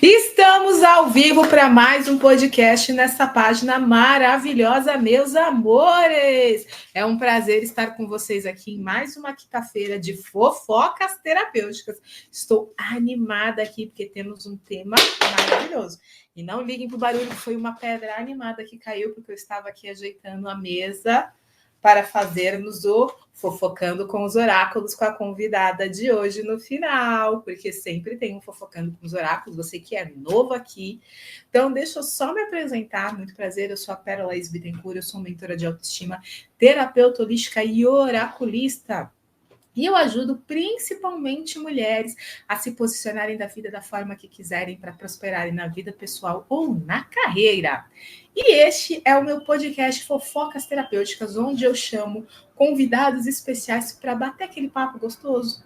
Estamos ao vivo para mais um podcast nessa página maravilhosa, meus amores. É um prazer estar com vocês aqui em mais uma quinta-feira de fofocas terapêuticas. Estou animada aqui porque temos um tema maravilhoso. E não liguem para o barulho, foi uma pedra animada que caiu porque eu estava aqui ajeitando a mesa para fazermos o Fofocando com os Oráculos com a convidada de hoje no final, porque sempre tem um Fofocando com os Oráculos, você que é novo aqui. Então, deixa eu só me apresentar, muito prazer, eu sou a Pérola Bittencourt, eu sou mentora de autoestima, terapeuta holística e oraculista. E eu ajudo principalmente mulheres a se posicionarem da vida da forma que quiserem para prosperarem na vida pessoal ou na carreira. E este é o meu podcast Fofocas Terapêuticas, onde eu chamo convidados especiais para bater aquele papo gostoso,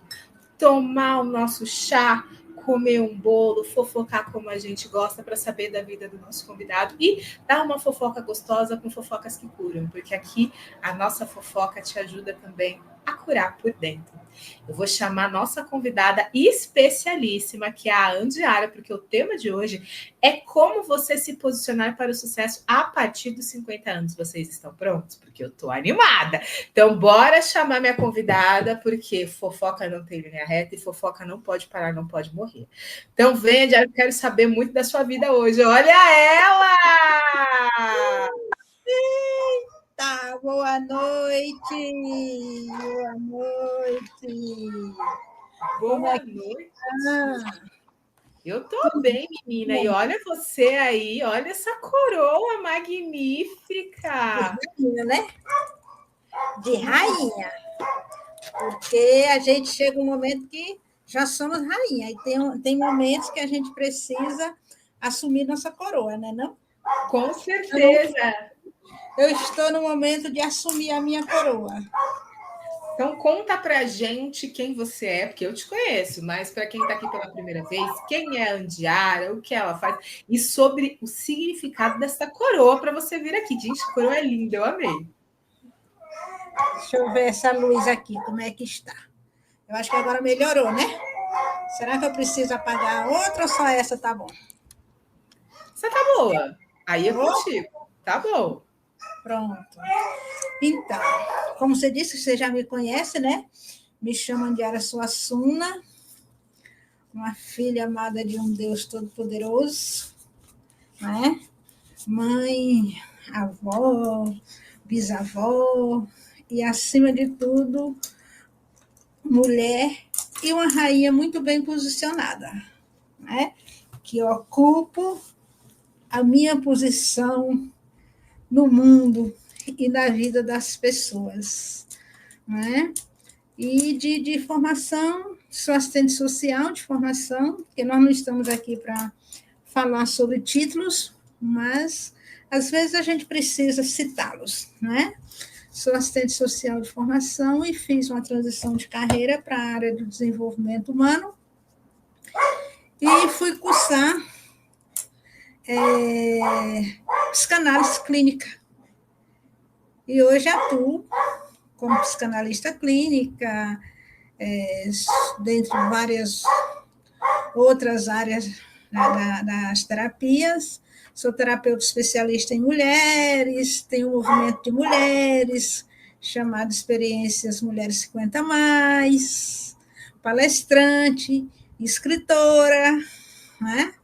tomar o nosso chá, comer um bolo, fofocar como a gente gosta para saber da vida do nosso convidado e dar uma fofoca gostosa com fofocas que curam, porque aqui a nossa fofoca te ajuda também a curar por dentro. Eu vou chamar a nossa convidada especialíssima, que é a Andiara, porque o tema de hoje é como você se posicionar para o sucesso a partir dos 50 anos. Vocês estão prontos? Porque eu estou animada. Então, bora chamar minha convidada, porque fofoca não tem linha reta e fofoca não pode parar, não pode morrer. Então, venha, Andiara, eu quero saber muito da sua vida hoje. Olha ela! Tá, boa noite! Boa noite! Boa noite! Ah, Eu tô bem, menina. E olha você aí, olha essa coroa magnífica. de rainha, né? De rainha. Porque a gente chega um momento que já somos rainha. E tem momentos que a gente precisa assumir nossa coroa, né? Não? Com certeza. Eu estou no momento de assumir a minha coroa. Então conta pra gente quem você é, porque eu te conheço, mas para quem está aqui pela primeira vez, quem é a Andiara, o que ela faz e sobre o significado dessa coroa para você vir aqui. Gente, que coroa é linda, eu amei. Deixa eu ver essa luz aqui, como é que está. Eu acho que agora melhorou, né? Será que eu preciso apagar outra ou só essa tá bom? Você tá boa. Aí é contigo. Tá bom. Pronto. Então, como você disse, você já me conhece, né? Me chamam de Ara Suassuna, uma filha amada de um Deus Todo-Poderoso, né? Mãe, avó, bisavó e, acima de tudo, mulher e uma rainha muito bem posicionada, né? Que ocupo a minha posição no mundo e na vida das pessoas, né? E de formação, sou assistente social de formação, porque nós não estamos aqui para falar sobre títulos, mas às vezes a gente precisa citá-los, né? Sou assistente social de formação e fiz uma transição de carreira para a área do desenvolvimento humano e fui cursar psicanálise clínica. E hoje atuo como psicanalista clínica, dentre várias outras áreas das terapias. Sou terapeuta especialista em mulheres, tenho um movimento de mulheres chamado Experiências Mulheres 50 Mais, palestrante, escritora, né?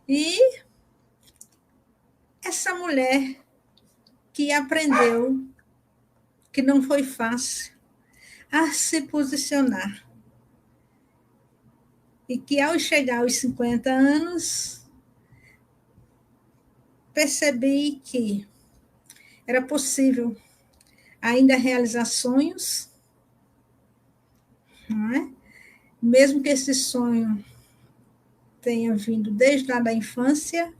E essa mulher que aprendeu que não foi fácil a se posicionar e que, ao chegar aos 50 anos, percebi que era possível ainda realizar sonhos, não é? Mesmo que esse sonho tenha vindo desde lá da infância,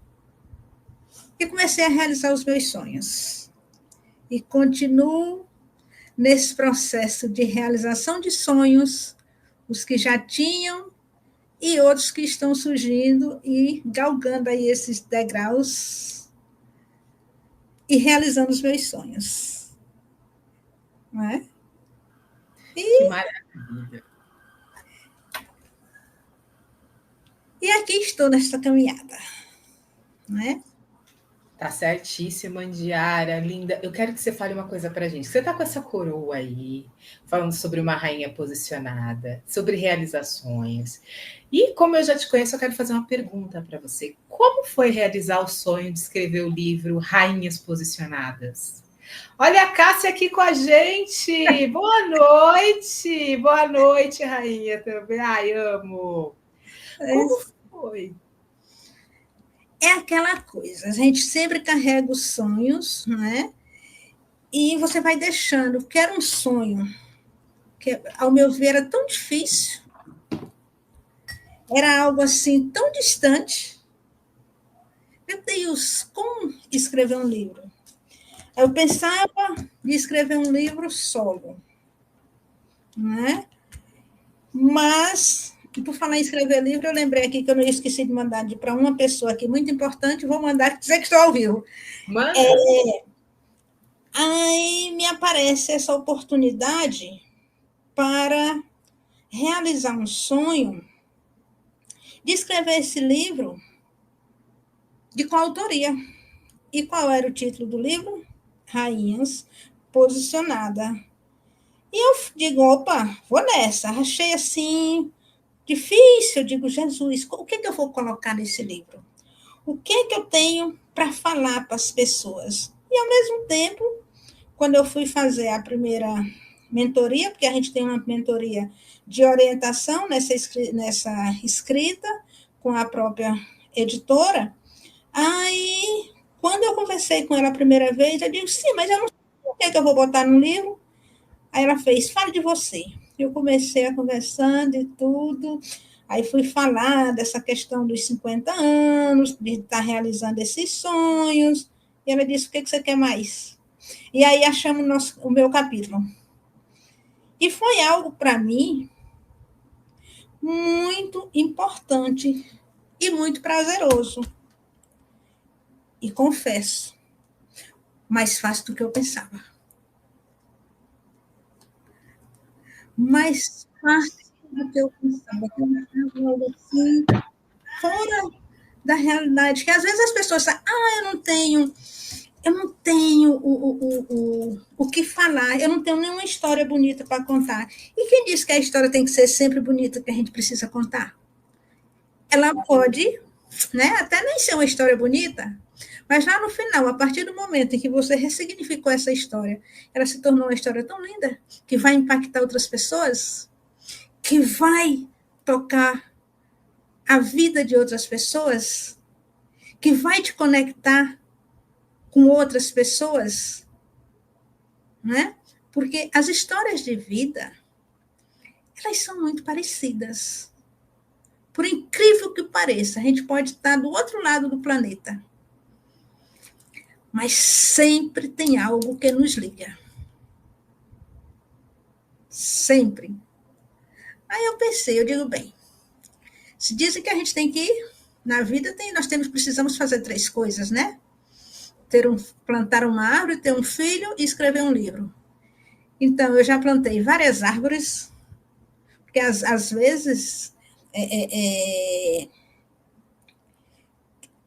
e comecei a realizar os meus sonhos. E continuo nesse processo de realização de sonhos, os que já tinham e outros que estão surgindo e galgando aí esses degraus e realizando os meus sonhos. Não é? Que maravilha. E aqui estou nesta caminhada, né? Tá certíssima, Andiara, linda. Eu quero que você fale uma coisa pra gente. Você tá com essa coroa aí, falando sobre uma rainha posicionada, sobre realizações. E como eu já te conheço, eu quero fazer uma pergunta para você. Como foi realizar o sonho de escrever o livro Rainhas Posicionadas? Olha a Cássia aqui com a gente. Boa noite. Boa noite, rainha também. Ai, amo. Como foi? É aquela coisa, a gente sempre carrega os sonhos, né? E você vai deixando, que era um sonho, que ao meu ver era tão difícil, era algo assim tão distante. Meu Deus, como escrever um livro? Eu pensava de escrever um livro solo, né? Mas, por falar em escrever livro, eu lembrei aqui que eu não esqueci de mandar para uma pessoa aqui muito importante, vou mandar dizer que estou ao vivo. Manda. Aí me aparece essa oportunidade para realizar um sonho de escrever esse livro de coautoria. E qual era o título do livro? Rainhas Posicionada. E eu digo, opa, vou nessa. Achei assim difícil. Eu digo, Jesus, o que eu vou colocar nesse livro? O que eu tenho para falar para as pessoas? E, ao mesmo tempo, quando eu fui fazer a primeira mentoria, porque a gente tem uma mentoria de orientação nessa escrita com a própria editora, aí, quando eu conversei com ela a primeira vez, eu digo, sim, mas eu não sei o que eu vou botar no livro. Aí ela fez, fale de você. Eu comecei a conversando e tudo, aí fui falar dessa questão dos 50 anos, de estar realizando esses sonhos, e ela disse, o que você quer mais? E aí achamos o meu capítulo. E foi algo, para mim, muito importante e muito prazeroso. E confesso, mais fácil do que eu pensava. Mais fácil do que eu pensava. Algo assim, fora da realidade, que às vezes as pessoas falam, eu não tenho o que falar, eu não tenho nenhuma história bonita para contar. E quem diz que a história tem que ser sempre bonita, que a gente precisa contar? Ela pode, né, até nem ser uma história bonita, mas lá no final, a partir do momento em que você ressignificou essa história, ela se tornou uma história tão linda, que vai impactar outras pessoas, que vai tocar a vida de outras pessoas, que vai te conectar com outras pessoas, né? Porque as histórias de vida, elas são muito parecidas. Por incrível que pareça, a gente pode estar do outro lado do planeta, mas sempre tem algo que nos liga. Sempre. Aí eu pensei, eu digo, bem, se dizem que a gente tem que ir, na vida precisamos fazer 3 coisas, né? Plantar uma árvore, ter um filho e escrever um livro. Então, eu já plantei várias árvores, porque às vezes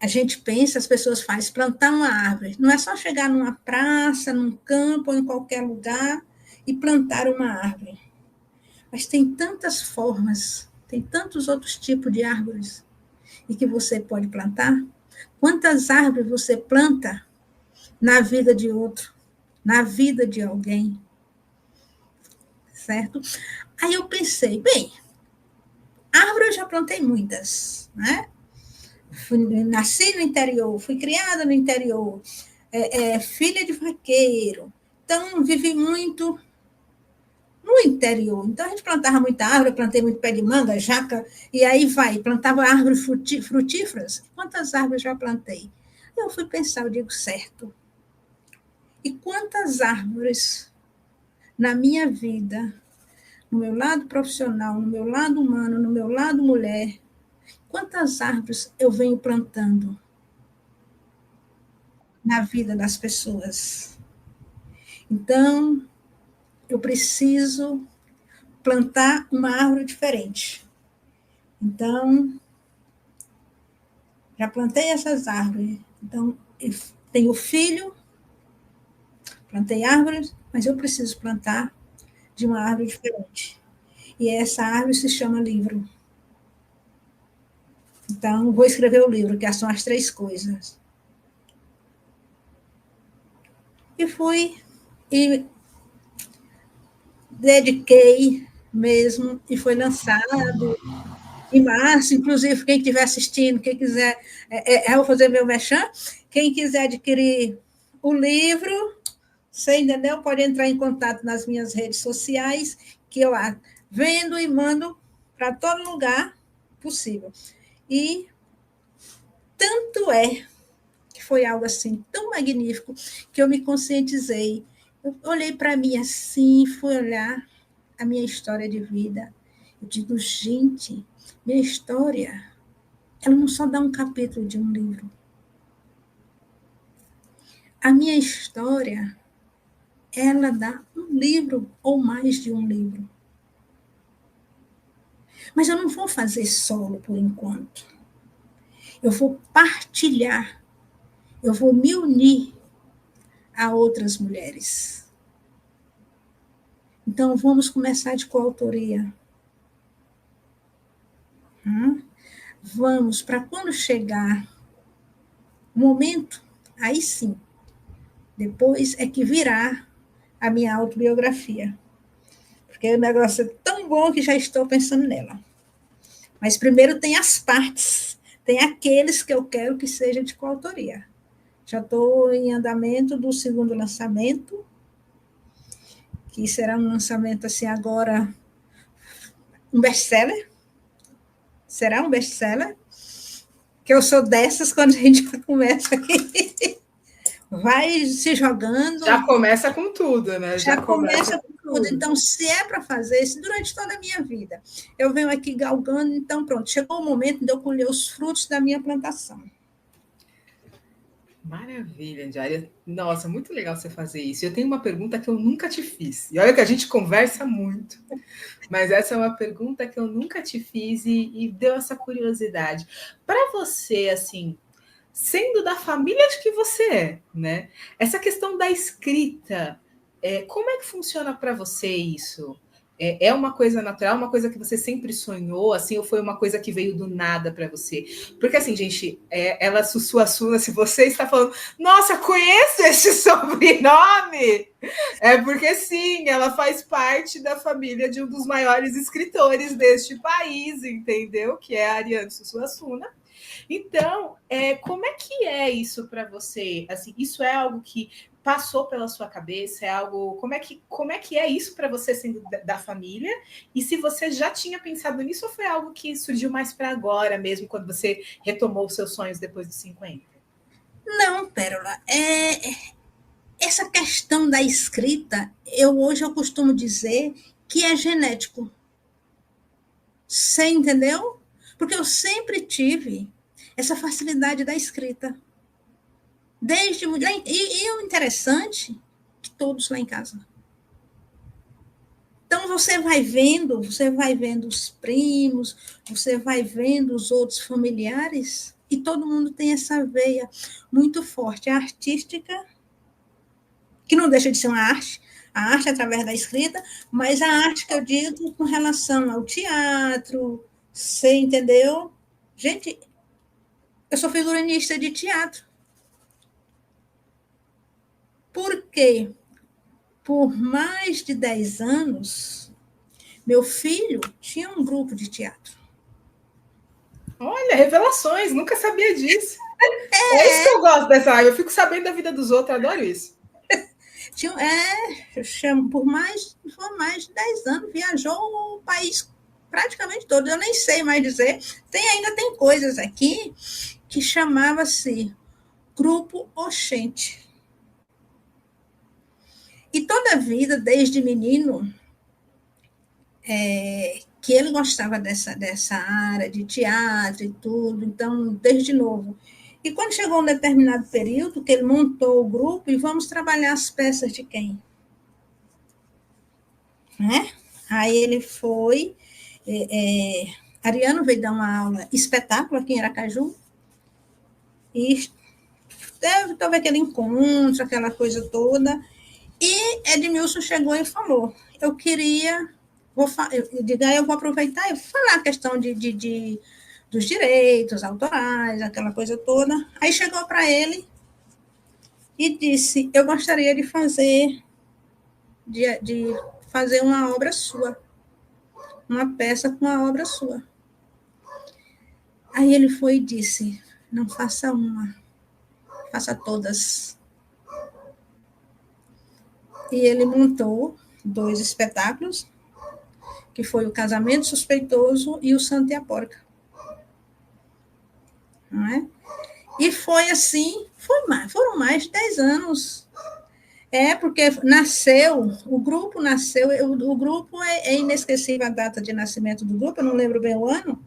a gente pensa, as pessoas fazem plantar uma árvore. Não é só chegar numa praça, num campo ou em qualquer lugar e plantar uma árvore. Mas tem tantas formas, tem tantos outros tipos de árvores e que você pode plantar. Quantas árvores você planta na vida de outro, na vida de alguém, certo? Aí eu pensei, bem, árvore eu já plantei muitas, né? Nasci no interior, fui criada no interior, filha de vaqueiro, então vivi muito no interior. Então a gente plantava muita árvore, eu plantei muito pé de manga, jaca, e aí plantava árvores frutíferas. Quantas árvores já plantei? Eu fui pensar, eu digo, certo. E quantas árvores na minha vida, no meu lado profissional, no meu lado humano, no meu lado mulher, quantas árvores eu venho plantando na vida das pessoas? Então, eu preciso plantar uma árvore diferente. Então, Já plantei essas árvores. Então, eu tenho filho, plantei árvores, mas eu preciso plantar de uma árvore diferente. E essa árvore se chama livro. Então, vou escrever o livro, que são as 3 coisas. E fui e dediquei mesmo, e foi lançado em março, inclusive, quem estiver assistindo, quem quiser, eu vou fazer meu merchan, quem quiser adquirir o livro, você entendeu? Pode entrar em contato nas minhas redes sociais, que eu vendo e mando para todo lugar possível. E tanto é que foi algo assim tão magnífico que eu me conscientizei. Eu olhei para mim assim, fui olhar a minha história de vida. Eu digo, gente, minha história, ela não só dá um capítulo de um livro. A minha história, ela dá um livro ou mais de um livro. Mas eu não vou fazer solo por enquanto. Eu vou partilhar, eu vou me unir a outras mulheres. Então, vamos começar de coautoria. Vamos, para quando chegar o momento, aí sim, depois é que virá a minha autobiografia. Porque o negócio é tão bom que já estou pensando nela. Mas primeiro tem as partes, tem aqueles que eu quero que seja de coautoria. Já estou em andamento do 2º lançamento, que será um lançamento assim agora, um best-seller. Será um best-seller? Que eu sou dessas quando a gente começa aqui. Vai se jogando. Já começa com tudo, né? Já começa com tudo. Então, se é para fazer, se durante toda a minha vida eu venho aqui galgando, então pronto, chegou o momento de eu colher os frutos da minha plantação. Maravilha, Diária. Nossa, muito legal você fazer isso. Eu tenho uma pergunta que eu nunca te fiz. E olha que a gente conversa muito, mas essa é uma pergunta que eu nunca te fiz e deu essa curiosidade. Para você, assim, sendo da família de que você é, né? Essa questão da escrita, como é que funciona para você isso? É uma coisa natural, uma coisa que você sempre sonhou, assim, ou foi uma coisa que veio do nada para você? Porque, assim, gente, ela, Sussuassuna, se você está falando, nossa, conheço esse sobrenome, é porque, sim, ela faz parte da família de um dos maiores escritores deste país, entendeu? Que é a Ariane Sussuassuna. Então, como é que é isso para você? Assim, isso é algo que passou pela sua cabeça? É algo? Como é que é isso para você sendo da família? E se você já tinha pensado nisso ou foi algo que surgiu mais para agora mesmo, quando você retomou os seus sonhos depois dos 50? Não, Pérola, essa questão da escrita, hoje eu costumo dizer que é genético. Você entendeu? Porque eu sempre tive essa facilidade da escrita. Desde muito. E o interessante, que todos lá em casa. Então você vai vendo os primos, você vai vendo os outros familiares, e todo mundo tem essa veia muito forte, artística, que não deixa de ser uma arte, a arte através da escrita, mas a arte que eu digo com relação ao teatro, você entendeu? Gente, eu sou figurinista de teatro. Por quê? Por mais de 10 anos, meu filho tinha um grupo de teatro. Olha, revelações, nunca sabia disso. É isso que eu gosto dessa área, eu fico sabendo da vida dos outros, adoro isso. Eu chamo, por mais de 10 anos, viajou o país praticamente todo, eu nem sei mais dizer. Ainda tem coisas aqui que chamava-se Grupo Oxente. E toda a vida, desde menino, que ele gostava dessa área de teatro e tudo, então, desde novo. E quando chegou um determinado período, que ele montou o grupo, e vamos trabalhar as peças de quem? Né? Aí ele foi, Ariano veio dar uma aula espetáculo aqui em Aracaju, E teve aquele encontro, aquela coisa toda, e Edmilson chegou e falou, eu queria, eu vou aproveitar e vou falar a questão dos direitos autorais, aquela coisa toda. Aí chegou para ele e disse, eu gostaria de fazer uma obra sua, uma peça com uma obra sua. Aí ele foi e disse, não faça uma, faça todas. E ele montou 2 espetáculos, que foi o Casamento Suspeitoso e o Santo e a Porca. Não é? E foi assim, foram mais de 10 anos. Porque o grupo nasceu, o grupo é inesquecível a data de nascimento do grupo, eu não lembro bem o ano,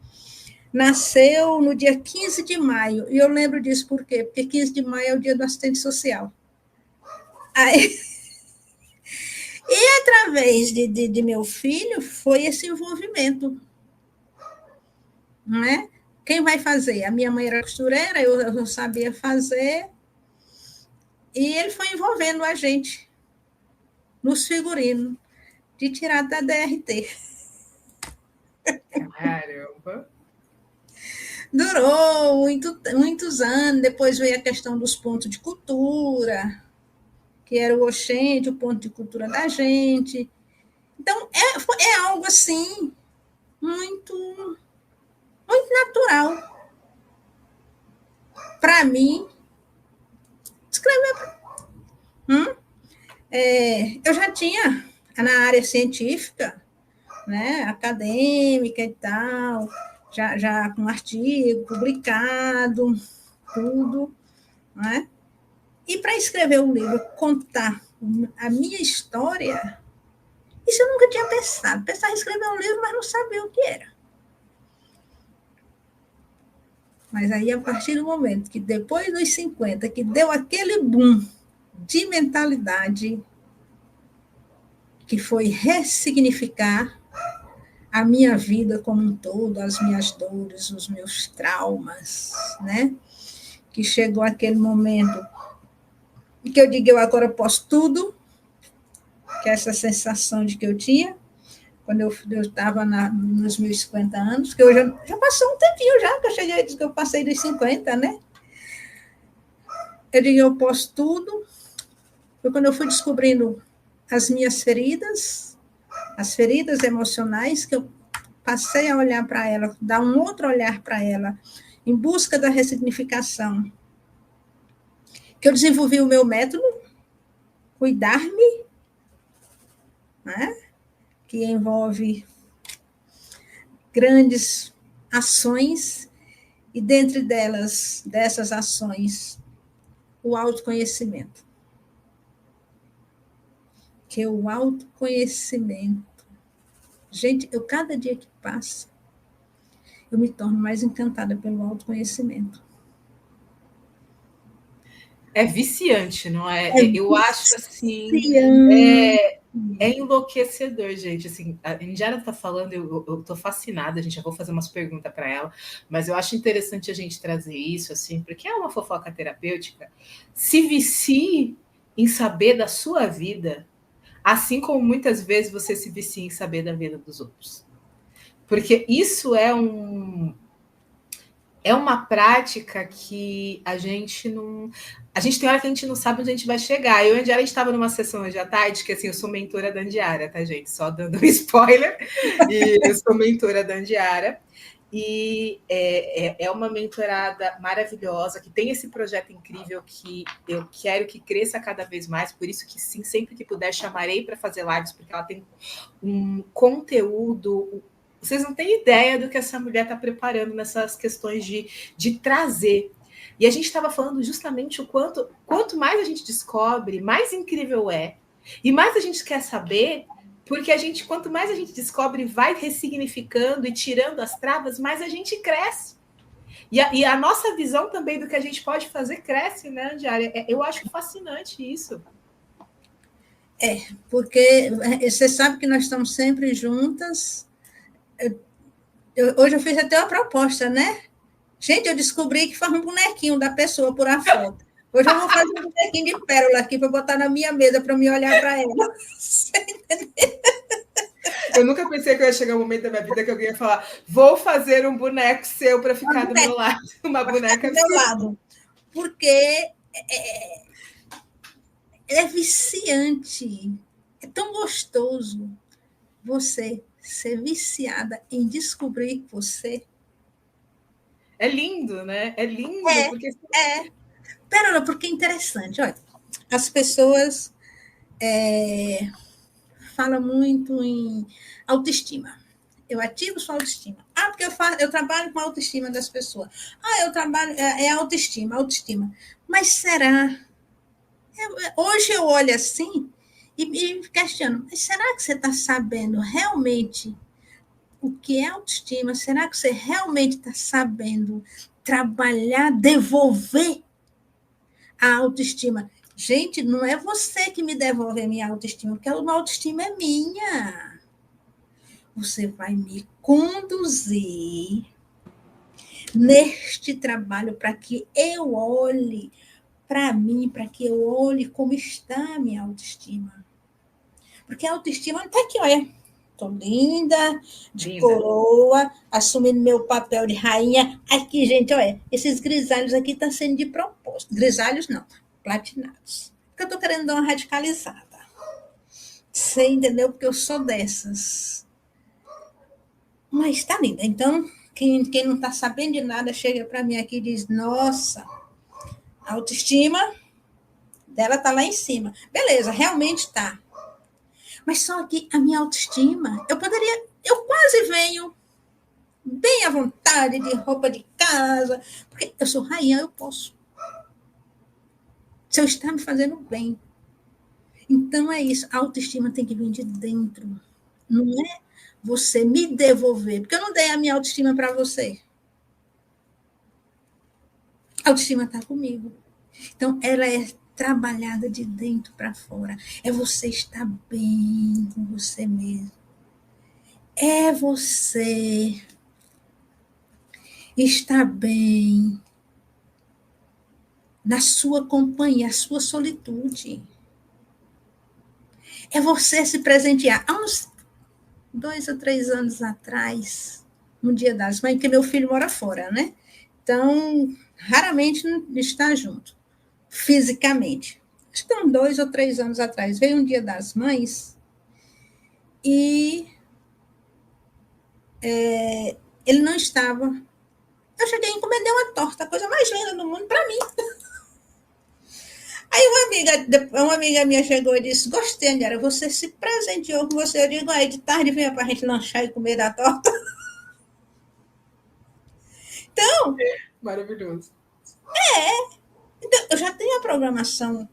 nasceu no dia 15 de maio, e eu lembro disso por quê? Porque 15 de maio é o dia do assistente social. Aí, e através de meu filho, foi esse envolvimento, não é? Quem vai fazer? A minha mãe era costureira, eu sabia fazer, e ele foi envolvendo a gente nos figurinos, de tirar da DRT. Caramba! Durou muitos anos, depois veio a questão dos pontos de cultura, que era o Oxente, o ponto de cultura da gente. Então, é algo assim, muito, muito natural para mim escrever. Eu já tinha na área científica, né, acadêmica e tal, já com artigo publicado, tudo, né? E para escrever um livro, contar a minha história, isso eu nunca tinha pensado. Pensava em escrever um livro, mas não sabia o que era. Mas aí, a partir do momento que, depois dos 50, que deu aquele boom de mentalidade, que foi ressignificar a minha vida como um todo, as minhas dores, os meus traumas, né? Que chegou aquele momento e que eu digo, eu agora posso tudo, que é essa sensação de que eu tinha, quando eu estava nos meus 50 anos, que eu já passou um tempinho já, que eu cheguei, que eu passei dos 50, né? Eu digo, eu posso tudo. Foi quando eu fui descobrindo as minhas feridas, as feridas emocionais, que eu passei a olhar para ela, dar um outro olhar para ela, em busca da ressignificação. Que eu desenvolvi o meu método, Cuidar-me, né? Que envolve grandes ações, e dentre dessas ações, o autoconhecimento. Que é o autoconhecimento. Gente, cada dia que passa, eu me torno mais encantada pelo autoconhecimento. É viciante, não é? Eu acho assim, é enlouquecedor, gente. Assim, a Indiana está falando, eu estou fascinada, a gente já vou fazer umas perguntas para ela, mas eu acho interessante a gente trazer isso, assim, porque é uma fofoca terapêutica. Se vicie em saber da sua vida, assim como muitas vezes você se vicia em saber da vida dos outros. Porque isso é uma prática que a gente não. A gente tem hora que a gente não sabe onde a gente vai chegar. Eu e a Andiara, a gente estava numa sessão hoje à tarde, que assim, eu sou mentora da Andiara, tá, gente? Só dando um spoiler. E eu sou mentora da Andiara. E é uma mentorada maravilhosa, que tem esse projeto incrível que eu quero que cresça cada vez mais. Por isso que sim, sempre que puder, chamarei para fazer lives, porque ela tem um conteúdo. Vocês não têm ideia do que essa mulher está preparando nessas questões de trazer. E a gente estava falando justamente o quanto mais a gente descobre, mais incrível é. E mais a gente quer saber, porque quanto mais a gente descobre, vai ressignificando e tirando as travas, mais a gente cresce. E a nossa visão também do que a gente pode fazer cresce, né, Andiara? Eu acho fascinante isso. Porque você sabe que nós estamos sempre juntas. Hoje eu fiz até uma proposta, né? Gente, eu descobri que faz um bonequinho da pessoa por a foto. Hoje eu vou fazer um bonequinho de pérola aqui para botar na minha mesa para me olhar para ela. Eu nunca pensei que eu ia chegar um momento da minha vida que alguém ia falar: vou fazer um boneco seu para ficar do meu lado. Uma boneca do meu sua. lado. Porque é viciante. É tão gostoso você ser viciada em descobrir que você É lindo, né? É lindo, porque. é. Pérola, porque é interessante. Olha, as pessoas falam muito em autoestima. Eu ativo sua autoestima. Ah, porque eu trabalho com a autoestima das pessoas. Ah, eu trabalho, autoestima, autoestima. Mas será? Hoje eu olho assim e me questiono, mas será que você está sabendo realmente o que é autoestima? Será que você realmente está sabendo trabalhar, devolver a autoestima? Gente, não é você que me devolve a minha autoestima, porque a autoestima é minha. Você vai me conduzir neste trabalho para que eu olhe para mim, para que eu olhe como está a minha autoestima. Porque a autoestima está aqui, olha. Estou linda, de Linda. coroa, assumindo meu papel de rainha. Aqui, gente, olha, esses grisalhos aqui estão sendo de propósito. Grisalhos não, platinados. Porque eu estou querendo dar uma radicalizada. Você entendeu? Porque eu sou dessas. Mas está linda. Então, quem não está sabendo de nada chega para mim aqui e diz: Nossa, a autoestima dela está lá em cima. Beleza, realmente está. Mas só que a minha autoestima, eu quase venho bem à vontade de roupa de casa, porque eu sou rainha, eu posso. Se eu estar me fazendo bem. Então é isso, a autoestima tem que vir de dentro. Não é você me devolver, porque eu não dei a minha autoestima para você. A autoestima está comigo. Então, ela é trabalhada de dentro para fora. É você estar bem com você mesmo. É você estar bem na sua companhia, a sua solitude. É você se presentear. Há uns 2 ou 3 anos atrás, no Dia das Mães, porque meu filho mora fora, né? Então, raramente está junto, fisicamente. Acho que uns 2 ou 3 anos atrás, veio um Dia das Mães e ele não estava. Eu cheguei e encomendei uma torta, a coisa mais linda do mundo para mim. Aí uma amiga minha chegou e disse: Gostei, Andara, você se presenteou com você. Eu digo: Aí de tarde venha para a gente lanchar e comer da torta. Então, Maravilhoso. eu já tenho a programação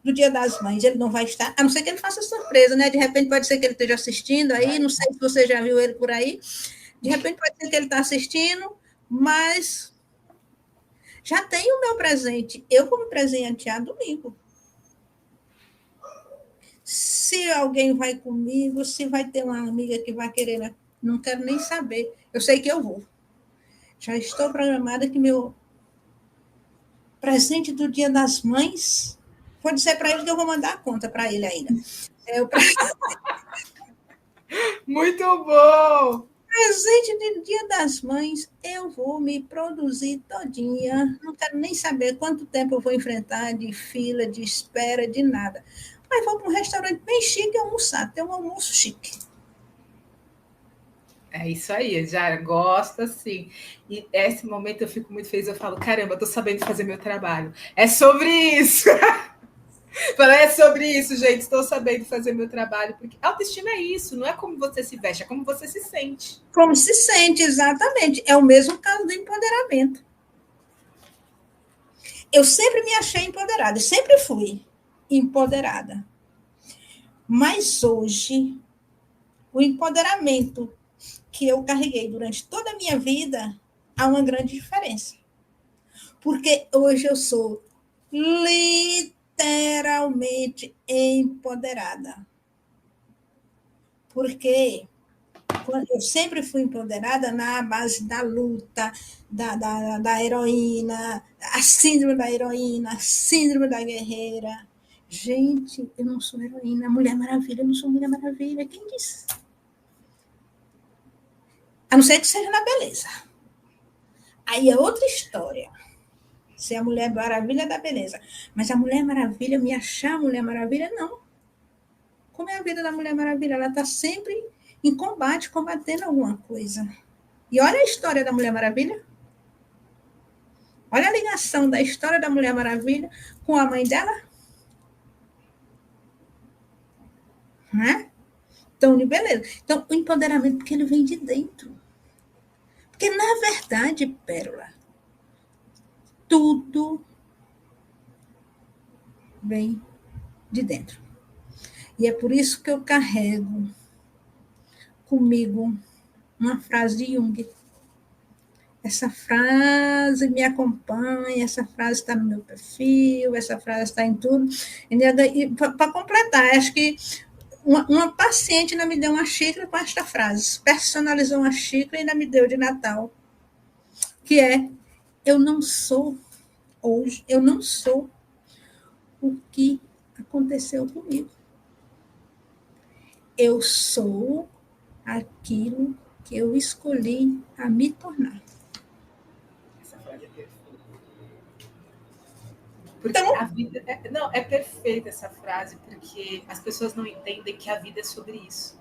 do Dia das Mães. Ele não vai estar, a não ser que ele faça surpresa, né? De repente pode ser que ele esteja assistindo aí, não sei se você já viu ele por aí. De repente pode ser que ele está assistindo, mas já tenho o meu presente. Eu vou me presentear domingo. Se alguém vai comigo, se vai ter uma amiga que vai querer, né? Não quero nem saber. Eu sei que eu vou. Já estou programada que meu presente do Dia das Mães, vou dizer para ele que eu vou mandar a conta para ele ainda. É o Muito bom! presente do Dia das Mães, eu vou me produzir todinha. Não quero nem saber quanto tempo eu vou enfrentar de fila, de espera, de nada. Mas vou para um restaurante bem chique almoçar, ter um almoço chique. É isso aí, já gosto assim. E esse momento eu fico muito feliz. Eu falo, caramba, tô sabendo fazer meu trabalho. É sobre isso. É sobre isso, gente. Estou sabendo fazer meu trabalho. Porque autoestima é isso, não é como você se veste, é como você se sente. Como se sente, exatamente. É o mesmo caso do empoderamento. Eu sempre me achei empoderada, sempre fui empoderada. Mas hoje, o empoderamento que eu carreguei durante toda a minha vida, há uma grande diferença. Porque hoje eu sou literalmente empoderada. Porque Eu sempre fui empoderada na base da luta, da heroína, a síndrome da heroína, a síndrome da guerreira. Gente, eu não sou heroína, Mulher Maravilha, eu não sou Mulher Maravilha. Quem disse? A não ser que seja na beleza. Aí é outra história. Ser a Mulher Maravilha da beleza. Mas a Mulher Maravilha, me achar Mulher Maravilha, não. Como é a vida da Mulher Maravilha? Ela está sempre em combate, combatendo alguma coisa. E olha a história da Mulher Maravilha. Olha a ligação da história da Mulher Maravilha com a mãe dela. Né? Então, beleza. Então, o empoderamento, porque ele vem de dentro. Porque, na verdade, Pérola, tudo vem de dentro. E é por isso que eu carrego comigo uma frase de Jung. Essa frase me acompanha, essa frase está no meu perfil, essa frase está em tudo. E para completar, acho que uma paciente ainda me deu uma xícara com esta frase, personalizou uma xícara e ainda me deu de Natal, que é: eu não sou hoje, eu não sou o que aconteceu comigo. Eu sou aquilo que eu escolhi a me tornar. Essa frase é perfeita. Porque então, a vida... Não, é perfeita essa frase, porque as pessoas não entendem que a vida é sobre isso.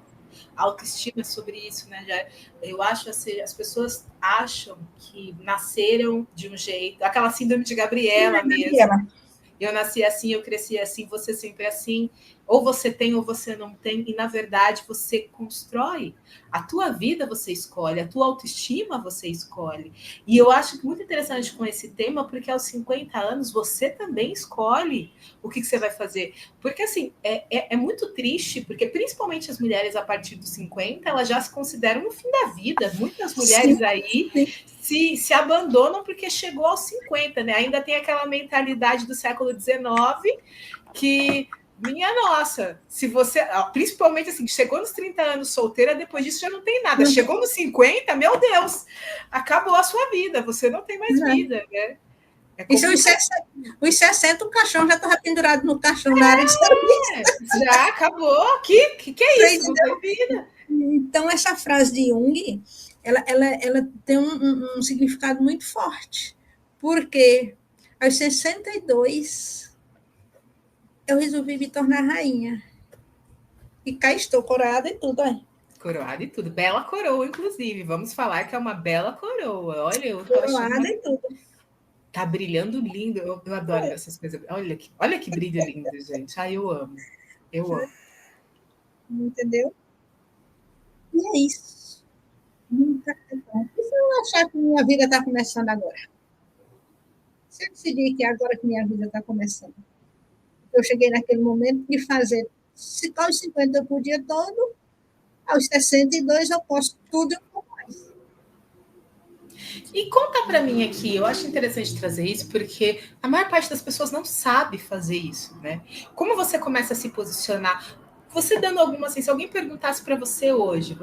A autoestima é sobre isso, né? Eu acho assim, as pessoas acham que nasceram de um jeito, aquela síndrome de Gabriela mesmo. Eu nasci assim, eu cresci assim, você sempre assim. Ou você tem ou você não tem, e na verdade você constrói. A tua vida você escolhe, a tua autoestima você escolhe. E eu acho muito interessante com esse tema, porque aos 50 anos você também escolhe o que você vai fazer. Porque assim, é muito triste, porque principalmente as mulheres a partir dos 50, elas já se consideram no fim da vida. Muitas mulheres aí se abandonam porque chegou aos 50, né? Ainda tem aquela mentalidade do século XIX que, minha nossa, se você, principalmente assim, chegou nos 30 anos solteira, depois disso já não tem nada. Chegou nos 50, meu Deus, acabou a sua vida, você não tem mais vida, né? Isso os 60, o caixão já estava pendurado no caixão na área de serviço. Já acabou. Que é isso? Não tem vida. Então, essa frase de Jung, ela tem um significado muito forte. Porque aos 62, eu resolvi me tornar rainha. E cá estou, coroada e tudo, é. Coroada e tudo. Bela coroa, inclusive. Vamos falar que é uma bela coroa. Olha, eu tô coroada achando... e tudo. Tá brilhando lindo. Eu adoro essas coisas. Olha que brilho lindo, gente. Ai, eu amo. Eu amo. Entendeu? E é isso. Nunca é bom. E se eu achar que minha vida está começando agora? Se eu decidir que agora que minha vida está começando, eu cheguei naquele momento de fazer, se aos 50 eu podia todo, aos 62 eu posso tudo e um pouco mais. E conta para mim aqui, eu acho interessante trazer isso, porque a maior parte das pessoas não sabe fazer isso, né? Como você começa a se posicionar? Você dando alguma, assim, se alguém perguntasse para você hoje,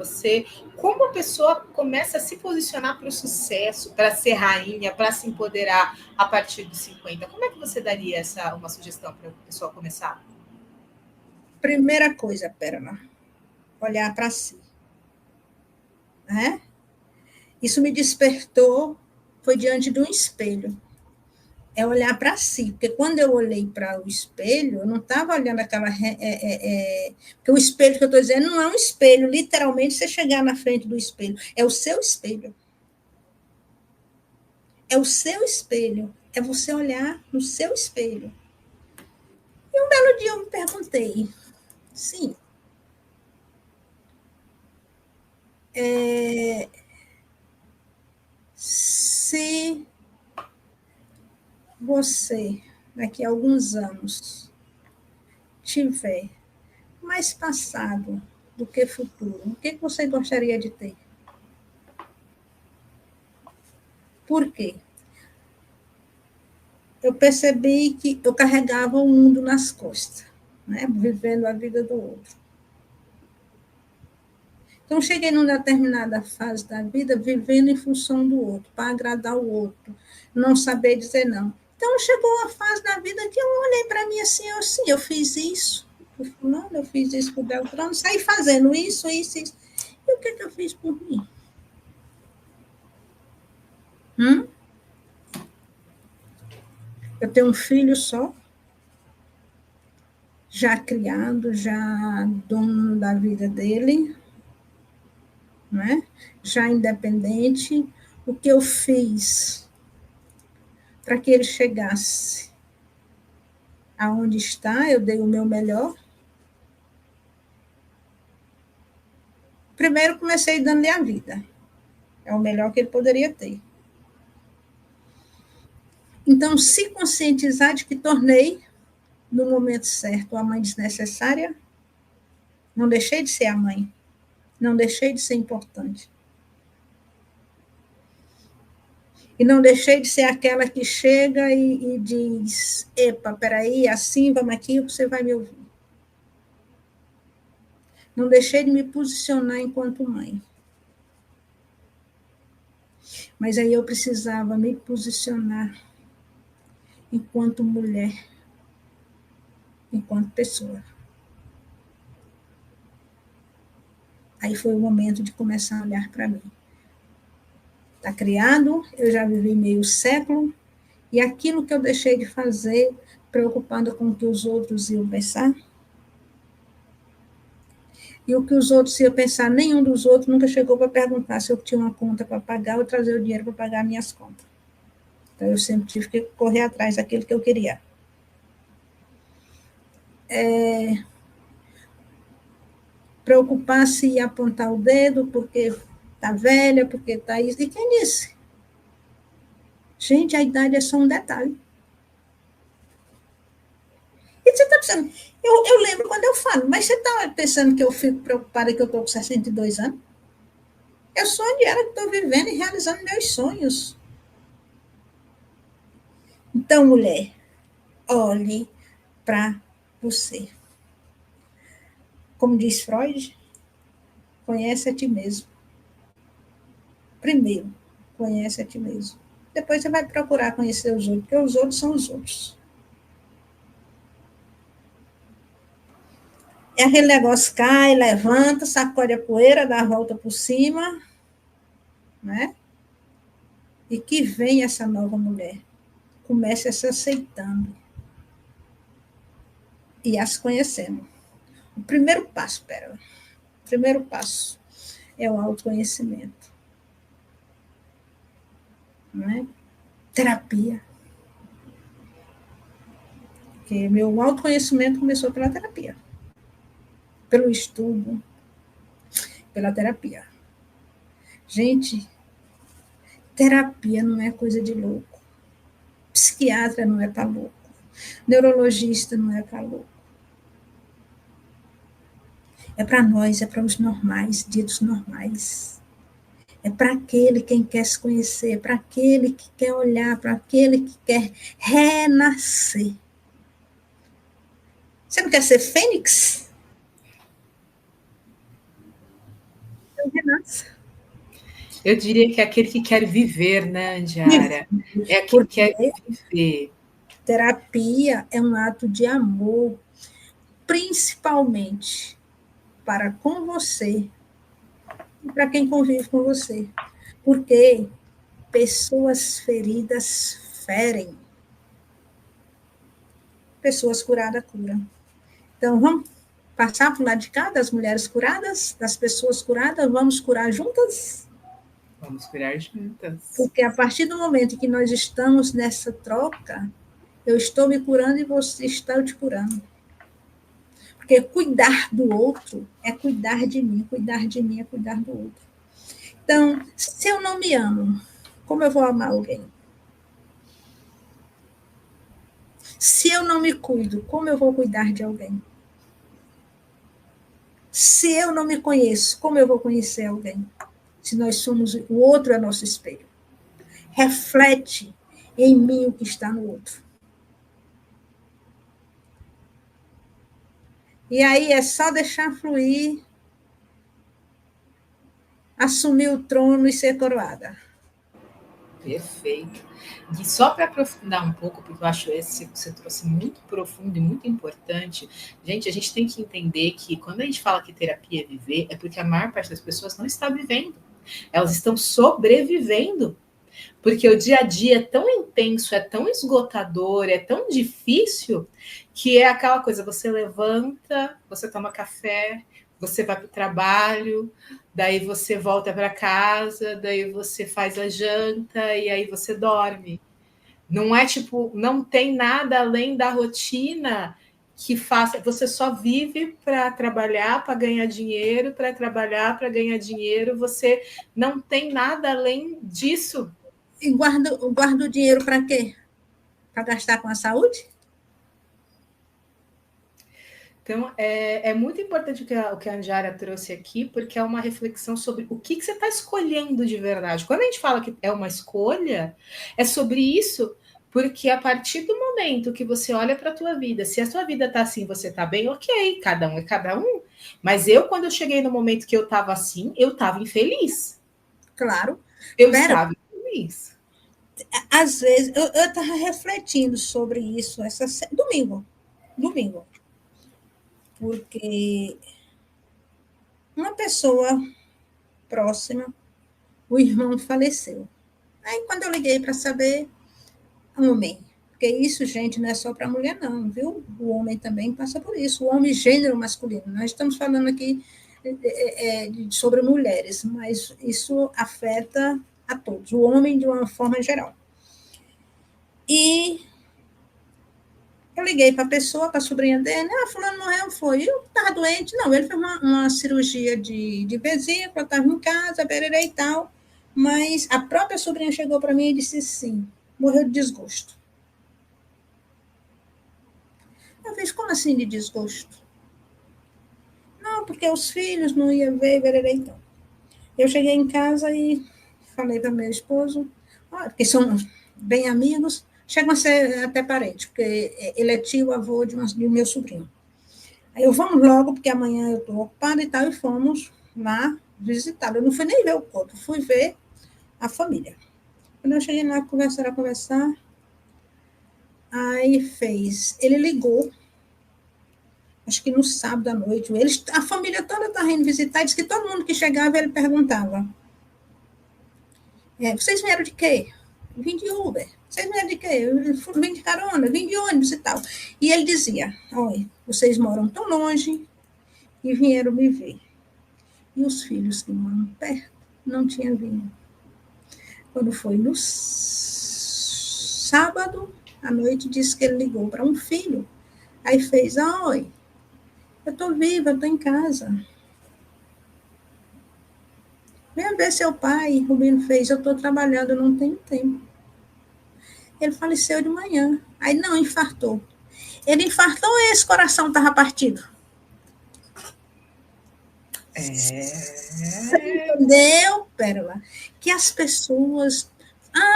como a pessoa começa a se posicionar para o sucesso, para ser rainha, para se empoderar a partir dos 50, como é que você daria uma sugestão para a pessoa começar? Primeira coisa, Pérola, olhar para si. Né? Isso me despertou, foi diante de um espelho. É olhar para si, porque quando eu olhei para o espelho, eu não estava olhando aquela. Porque o espelho que eu estou dizendo não é um espelho, literalmente, você chegar na frente do espelho, é o seu espelho. É o seu espelho, é você olhar no seu espelho. E um belo dia eu me perguntei, sim, se você, daqui a alguns anos, tiver mais passado do que futuro, o que você gostaria de ter? Por quê? Eu percebi que eu carregava o mundo nas costas, né? Vivendo a vida do outro. Então, cheguei numa determinada fase da vida vivendo em função do outro, para agradar o outro, não saber dizer não. Então, chegou uma fase da vida que eu olhei para mim assim, eu fiz isso, por fulano, eu fiz isso por Beltrano, saí fazendo isso. E o que eu fiz por mim? Eu tenho um filho só, já criado, já dono da vida dele, né? Já independente. O que eu fiz para que ele chegasse aonde está, eu dei o meu melhor. Primeiro comecei dando-lhe a vida. É o melhor que ele poderia ter. Então, se conscientizar de que tornei, no momento certo, a mãe desnecessária, não deixei de ser a mãe, não deixei de ser importante. E não deixei de ser aquela que chega e diz, epa, peraí, assim, vamos aqui, você vai me ouvir. Não deixei de me posicionar enquanto mãe. Mas aí eu precisava me posicionar enquanto mulher, enquanto pessoa. Aí foi o momento de começar a olhar para mim. Está criado, eu já vivi meio século, e aquilo que eu deixei de fazer, preocupada com o que os outros iam pensar, e o que os outros iam pensar, nenhum dos outros nunca chegou para perguntar se eu tinha uma conta para pagar ou trazer o dinheiro para pagar minhas contas. Então, eu sempre tive que correr atrás daquilo que eu queria. Preocupar-se e apontar o dedo porque está velha, porque está isso. E quem disse? Gente, a idade é só um detalhe. E você está pensando, eu lembro quando eu falo, mas você está pensando que eu fico preocupada que eu estou com 62 anos? Eu sou onde era que estou vivendo e realizando meus sonhos. Então, mulher, olhe para você. Como diz Freud, conhece a ti mesmo. Primeiro, conhece a ti mesmo. Depois você vai procurar conhecer os outros, porque os outros são os outros. E aquele negócio cai, levanta, sacode a poeira, dá a volta por cima, né? E que vem essa nova mulher. Comece a se aceitando e a se conhecendo. O primeiro passo, o primeiro passo é o autoconhecimento. Né? Terapia. Porque meu autoconhecimento começou pela terapia. Pelo estudo, pela terapia. Gente, terapia não é coisa de louco. Psiquiatra não é para louco. Neurologista não é para louco. É para nós, é para os normais, ditos normais. É para aquele quem quer se conhecer, para aquele que quer olhar, para aquele que quer renascer. Você não quer ser fênix? Então renasça. Eu diria que é aquele que quer viver, né, Andiara? É aquele que Porque quer viver. terapia é um ato de amor, principalmente para com você e para quem convive com você. Porque pessoas feridas ferem. Pessoas curadas curam. Então, vamos passar para o lado de cá, das mulheres curadas, das pessoas curadas, vamos curar juntas? Vamos curar juntas. Porque a partir do momento que nós estamos nessa troca, eu estou me curando e você está te curando. Porque cuidar do outro é cuidar de mim é cuidar do outro. Então, se eu não me amo, como eu vou amar alguém? Se eu não me cuido, como eu vou cuidar de alguém? Se eu não me conheço, como eu vou conhecer alguém? Se nós somos, o outro é nosso espelho. Reflete em mim o que está no outro. E aí é só deixar fluir assumir o trono e ser coroada. Perfeito. E só para aprofundar um pouco, porque eu acho esse que você trouxe muito profundo e muito importante, gente, a gente tem que entender que quando a gente fala que terapia é viver, é porque a maior parte das pessoas não está vivendo. Elas estão sobrevivendo. Porque o dia a dia é tão intenso, é tão esgotador, é tão difícil, que é aquela coisa, você levanta, você toma café, você vai para o trabalho, daí você volta para casa, daí você faz a janta e aí você dorme. Não é tipo, não tem nada além da rotina que faça. Você só vive para trabalhar, para ganhar dinheiro, para trabalhar, para ganhar dinheiro. Você não tem nada além disso. E guarda o dinheiro para quê? Para gastar com a saúde? Então, é muito importante o que a Anjara trouxe aqui, porque é uma reflexão sobre o que você está escolhendo de verdade. Quando a gente fala que é uma escolha, é sobre isso, porque a partir do momento que você olha para a tua vida, se a sua vida está assim, você está bem, ok, cada um é cada um. Mas quando eu cheguei no momento que eu estava assim, eu estava infeliz. Claro. Eu estava infeliz. Às vezes, eu estava refletindo sobre isso domingo. Porque uma pessoa próxima, o irmão faleceu. Aí, quando eu liguei para saber, homem, porque isso, gente, não é só para mulher, não, viu? O homem também passa por isso. O homem, gênero masculino. Nós estamos falando aqui sobre mulheres, mas isso afeta a todos, o homem de uma forma geral. E eu liguei para a pessoa, para a sobrinha dele, fulano morreu, foi. Eu estava doente, não, ele fez uma cirurgia de vesícula, eu estava em casa, bererê e tal, mas a própria sobrinha chegou para mim e disse sim, morreu de desgosto. Eu fiz, como assim de desgosto? Não, porque os filhos não iam ver, bererê e tal. Eu cheguei em casa e falei para meu esposo, porque somos bem amigos, chegam a ser até parente, porque ele é tio, avô de meu sobrinho. Aí eu, vamos logo, porque amanhã eu estou ocupada e tal, e fomos lá visitá-lo. Eu não fui nem ver o corpo, fui ver a família. Quando eu cheguei lá, conversar, aí ele ligou, acho que no sábado à noite, a família toda estava indo visitar, e disse que todo mundo que chegava, ele perguntava, vocês vieram de quê? Vim de Uber. Vocês vieram de quê? Eu vim de carona, vim de ônibus e tal. E ele dizia, olha, vocês moram tão longe e vieram me ver. E os filhos que moram perto não tinham vindo. Quando foi no sábado à noite, disse que ele ligou para um filho. Aí fez, oi, eu estou viva, eu estou em casa. Venha ver seu pai. Rubino fez, eu estou trabalhando, eu não tenho tempo. Ele faleceu de manhã. Aí não, infartou. Ele infartou e esse coração estava partido. Você entendeu, Pérola? Que as pessoas...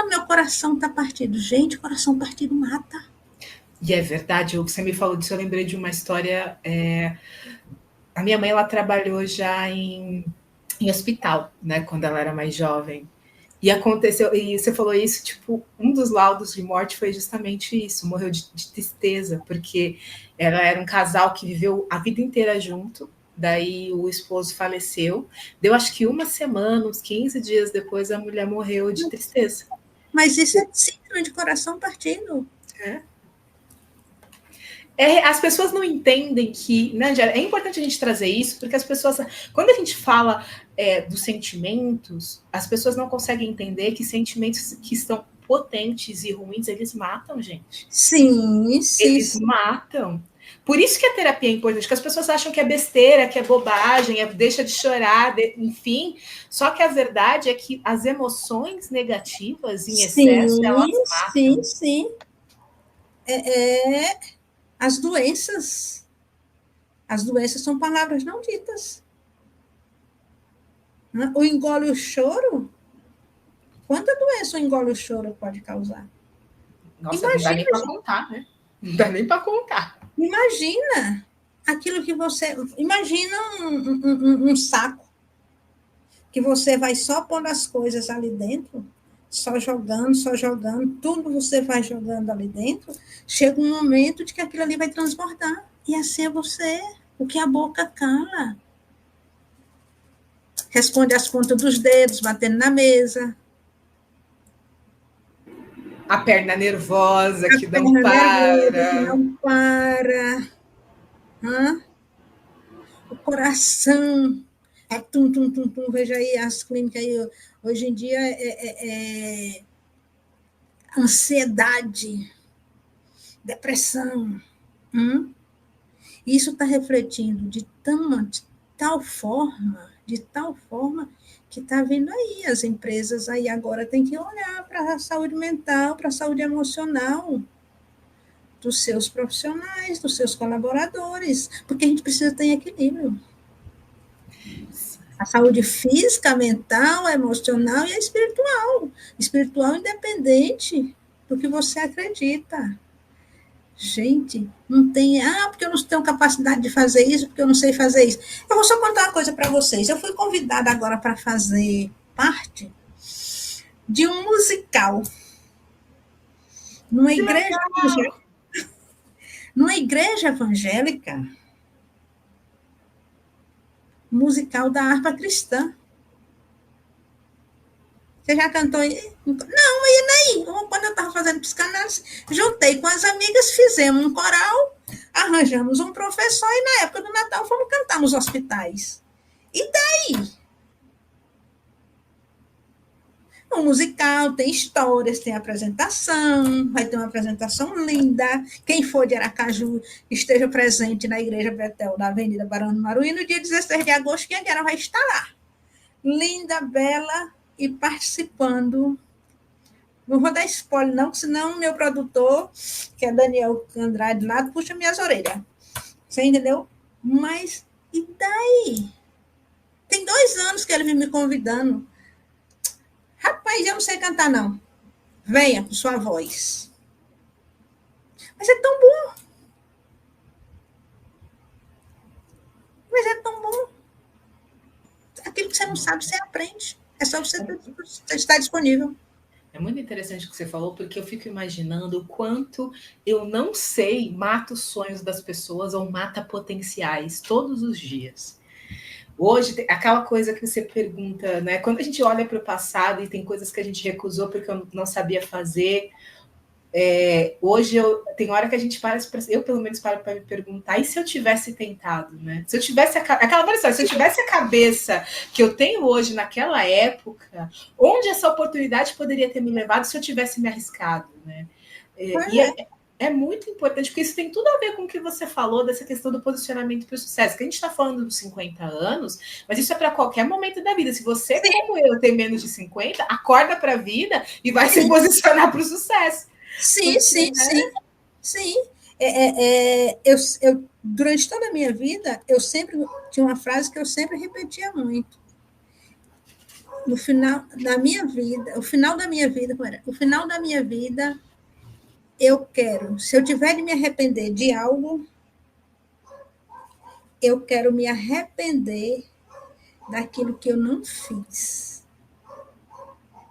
meu coração está partido. Gente, coração partido mata. E é verdade, o que você me falou disso, eu lembrei de uma história. A minha mãe, ela trabalhou já em hospital, né, quando ela era mais jovem. E aconteceu, e você falou isso, tipo, um dos laudos de morte foi justamente isso, morreu de tristeza, porque ela era um casal que viveu a vida inteira junto, daí o esposo faleceu, deu acho que uma semana, uns 15 dias depois, a mulher morreu de tristeza. Mas isso é síndrome de coração partido. As pessoas não entendem que, né, Angela, é importante a gente trazer isso, porque as pessoas, quando a gente fala dos sentimentos, as pessoas não conseguem entender que sentimentos que estão potentes e ruins, eles matam, gente. Sim. Eles matam. Por isso que a terapia é importante, que as pessoas acham que é besteira, que é bobagem, deixa de chorar, enfim. Só que a verdade é que as emoções negativas em excesso, elas matam. Sim. As doenças são palavras não ditas. O engole o choro? Quanta doença o engole o choro pode causar? Nossa, imagina, não dá nem para contar, né? Não dá nem para contar. Imagina aquilo que você... Imagina um saco. que você vai só pondo as coisas ali dentro, só jogando, tudo você vai jogando ali dentro, chega um momento de que aquilo ali vai transbordar. E assim é você, o que a boca cala. Responde as pontas dos dedos, batendo na mesa. A perna nervosa que A não perna nervosa que para. não para. Hã? O coração. É tum, tum, tum, tum. Veja aí as clínicas aí. Hoje em dia é ansiedade, depressão. Isso está refletindo de tal forma que está vindo aí. As empresas aí agora têm que olhar para a saúde mental, para a saúde emocional dos seus profissionais, dos seus colaboradores, porque a gente precisa ter equilíbrio. A saúde física, mental, emocional e a espiritual. Espiritual independente do que você acredita. Gente, não tem. Ah, porque eu não tenho capacidade de fazer isso, porque eu não sei fazer isso. Eu vou só contar uma coisa para vocês. Eu fui convidada agora para fazer parte de um musical numa igreja evangélica. Numa igreja evangélica, musical da harpa cristã. Você já cantou? Não, e nem. Quando eu estava fazendo psicanálise, juntei com as amigas, fizemos um coral, arranjamos um professor e na época do Natal fomos cantar nos hospitais. E daí? Um musical, tem histórias, tem apresentação, vai ter uma apresentação linda. Quem for de Aracaju, esteja presente na Igreja Betel, da Avenida Barão do Maruí, no dia 16 de agosto, quem era vai estar lá. Linda, bela e participando. Não vou dar spoiler, não, senão o meu produtor, que é Daniel Andrade lá, puxa minhas orelhas. Você entendeu? Mas, e daí? Tem 2 anos que ele vem me convidando. Rapaz, eu não sei cantar, não. Venha com sua voz. Mas é tão bom. Mas é tão bom. Aquilo que você não sabe, você aprende. É só você estar disponível. É muito interessante o que você falou, porque eu fico imaginando o quanto eu não sei mata os sonhos das pessoas ou mata potenciais todos os dias. Hoje, aquela coisa que você pergunta, né? Quando a gente olha para o passado e tem coisas que a gente recusou porque eu não sabia fazer, hoje tem hora que a gente para, eu pelo menos paro para me perguntar, e se eu tivesse tentado, né? Se eu tivesse aquela história, se eu tivesse a cabeça que eu tenho hoje naquela época, onde essa oportunidade poderia ter me levado se eu tivesse me arriscado, né? É muito importante, porque isso tem tudo a ver com o que você falou dessa questão do posicionamento para o sucesso. Que a gente está falando dos 50 anos, mas isso é para qualquer momento da vida. Se você, sim, como eu, tem menos de 50, acorda para a vida e vai, sim, se posicionar para o sucesso. Sim, porque, sim, né? Sim. Durante toda a minha vida, eu sempre tinha uma frase que eu sempre repetia muito. No final da minha vida, o final da minha vida, eu quero, se eu tiver de me arrepender de algo, eu quero me arrepender daquilo que eu não fiz.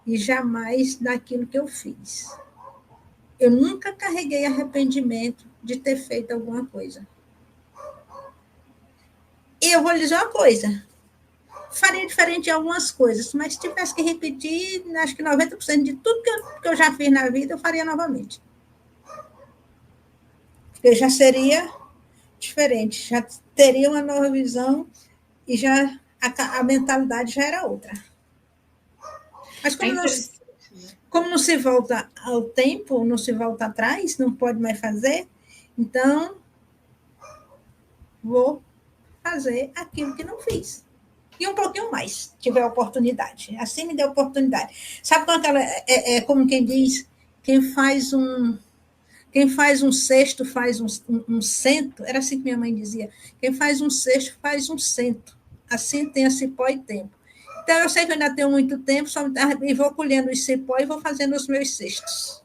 E jamais daquilo que eu fiz. Eu nunca carreguei arrependimento de ter feito alguma coisa. E eu vou lhe dizer uma coisa. Faria diferente em algumas coisas, mas se tivesse que repetir, acho que 90% de tudo que eu já fiz na vida, eu faria novamente. Porque já seria diferente, já teria uma nova visão e já a mentalidade já era outra. Mas como não se volta ao tempo, não se volta atrás, não pode mais fazer, então vou fazer aquilo que não fiz. E um pouquinho mais, se tiver oportunidade. Assim me deu oportunidade. Sabe quando ela como quem diz, quem faz um cesto faz um cento, era assim que minha mãe dizia, quem faz um cesto faz um cento. Assim tem a cipó e tempo. Então, eu sei que eu ainda tenho muito tempo, e vou colhendo os cipó e vou fazendo os meus cestos.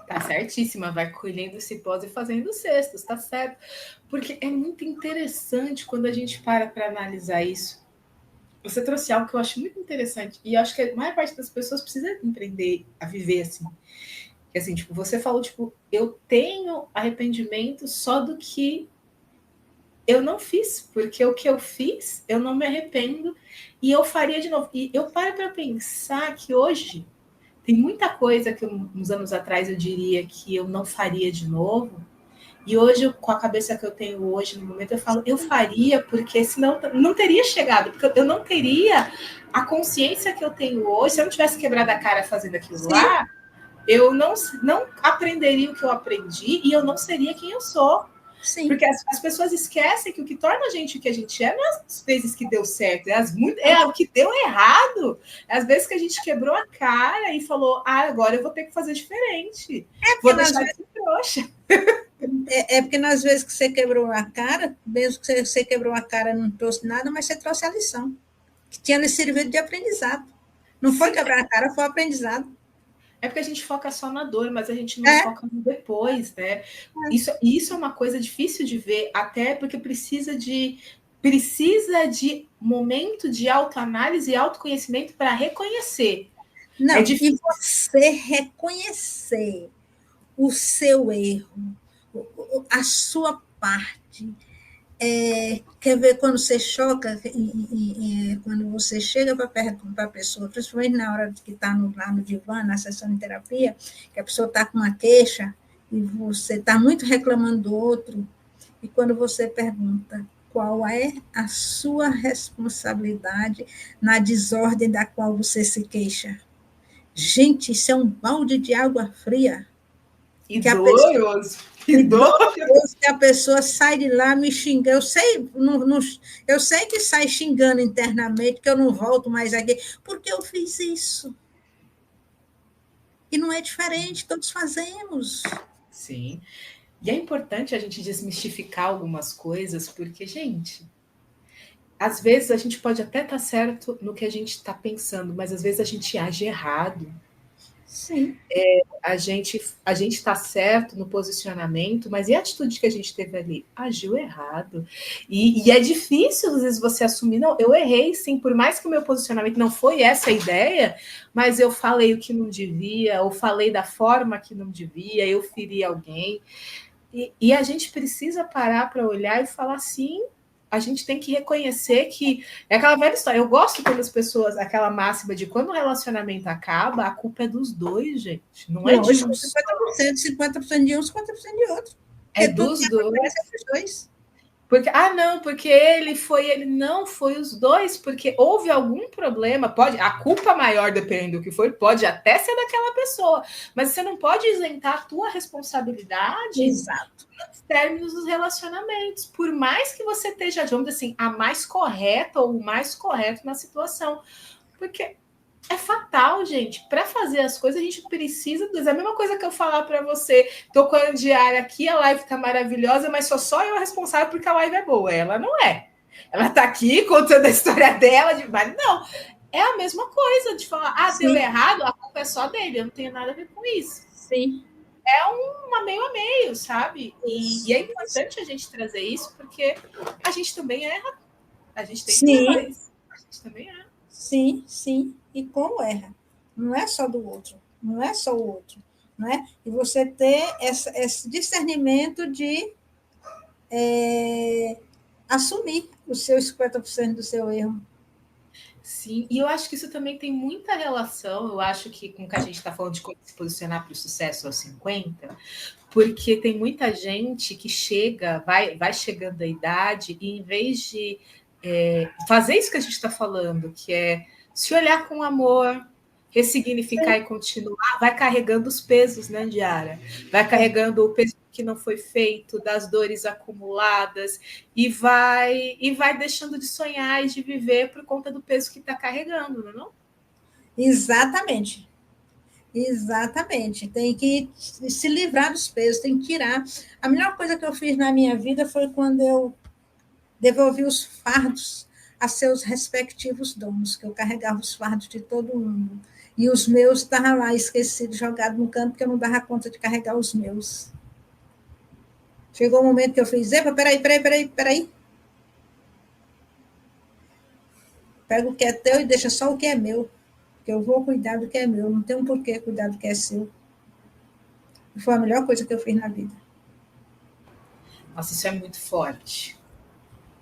Tá certíssima, vai colhendo cipós e fazendo cestos, tá certo. Porque é muito interessante quando a gente para analisar isso. Você trouxe algo que eu acho muito interessante, e eu acho que a maior parte das pessoas precisa aprender a viver assim. Que assim, tipo, você falou, tipo, eu tenho arrependimento só do que eu não fiz, porque o que eu fiz, eu não me arrependo e eu faria de novo. E eu paro para pensar que hoje tem muita coisa que uns anos atrás eu diria que eu não faria de novo. E hoje, com a cabeça que eu tenho hoje, no momento, eu falo, eu faria, porque senão não teria chegado, porque eu não teria a consciência que eu tenho hoje. Se eu não tivesse quebrado a cara fazendo aquilo Sim, lá, eu não aprenderia o que eu aprendi e eu não seria quem eu sou. sim. Porque as pessoas esquecem que o que torna a gente o que a gente é não é as vezes que deu certo, o que deu errado. É as vezes que a gente quebrou a cara e falou, agora eu vou ter que fazer diferente. Porque Vou nas deixar de ser trouxa. porque nas vezes que você quebrou a cara, mesmo que você quebrou a cara não trouxe nada, mas você trouxe a lição, que tinha lhe servido de aprendizado. Não foi Sim, quebrar a cara, foi aprendizado. é porque a gente foca só na dor, mas a gente não É, foca no depois, né? Isso é uma coisa difícil de ver, até porque precisa de momento de autoanálise e autoconhecimento para reconhecer. É não, e difícil. você reconhecer o seu erro, a sua parte. Quer ver quando você choca, quando você chega para a pessoa, principalmente na hora que está lá no divã, na sessão de terapia, que a pessoa está com uma queixa e você está muito reclamando do outro, e quando você pergunta qual é a sua responsabilidade na desordem da qual você se queixa. Gente, isso é um balde de água fria E que a pessoa doloroso. E e dor doloroso. que a pessoa sai de lá me xingando. Eu sei que sai xingando internamente, que eu não volto mais aqui, porque eu fiz isso. E não é diferente, todos fazemos. Sim. E é importante a gente desmistificar algumas coisas, porque, gente, às vezes a gente pode até estar certo no que a gente está pensando, mas às vezes a gente age errado. Sim. A gente está certo no posicionamento, mas e a atitude que a gente teve ali? Agiu errado. E é difícil, às vezes, você assumir, não, eu errei sim, por mais que o meu posicionamento não foi essa a ideia, mas eu falei o que não devia, ou falei da forma que não devia, eu feri alguém. E a gente precisa parar para olhar e falar assim. A gente tem que reconhecer que é aquela velha história. Eu gosto quando as pessoas, aquela máxima de quando o relacionamento acaba, a culpa é dos dois, gente. Não é de Lógico, um só. 50% de um, 50% de outro. É Porque tudo que dos acontece dois. é dos dois. Porque, não, porque ele não foi os dois, porque houve algum problema, pode, a culpa maior, dependendo do que foi, pode até ser daquela pessoa, mas você não pode isentar a tua responsabilidade Exato. nos términos dos relacionamentos, por mais que você esteja, vamos dizer assim, a mais correta ou o mais correto na situação, porque é fatal, gente. Para fazer as coisas, a gente precisa. É a mesma coisa que eu falar para você. Tô com a diária aqui, a live tá maravilhosa, mas só eu responsável porque a live é boa. Ela não é. Ela tá aqui contando a história dela, mas não. É a mesma coisa de falar, deu Sim, errado, a culpa é só dele, eu não tenho nada a ver com isso. sim. É uma meio a meio, sabe? E é Isso. importante a gente trazer isso, porque a gente também erra. A gente tem que levar Sim, isso. A gente também erra. sim, sim. E como erra? Não é só do outro, não é só o outro, não é? E você ter esse discernimento de assumir os seus 50% do seu erro. Sim, e eu acho que isso também tem muita relação, eu acho que com o que a gente está falando de como se posicionar para o sucesso aos 50, porque tem muita gente que vai chegando à idade e em vez de fazer isso que a gente está falando, que é se olhar com amor, ressignificar e continuar, vai carregando os pesos, né, Diara? Vai carregando o peso que não foi feito, das dores acumuladas, e vai deixando de sonhar e de viver por conta do peso que está carregando, não é não? Exatamente. Exatamente. Tem que se livrar dos pesos, tem que tirar. A melhor coisa que eu fiz na minha vida foi quando eu devolvi os fardos a seus respectivos donos, que eu carregava os fardos de todo mundo. E os meus estavam lá esquecidos, jogados no canto, porque eu não dava conta de carregar os meus. Chegou o um momento que eu fiz, epa, peraí. Pega o que é teu e deixa só o que é meu. Porque eu vou cuidar do que é meu. Não tem um porquê cuidar do que é seu. Foi a melhor coisa que eu fiz na vida. Nossa, isso é muito forte.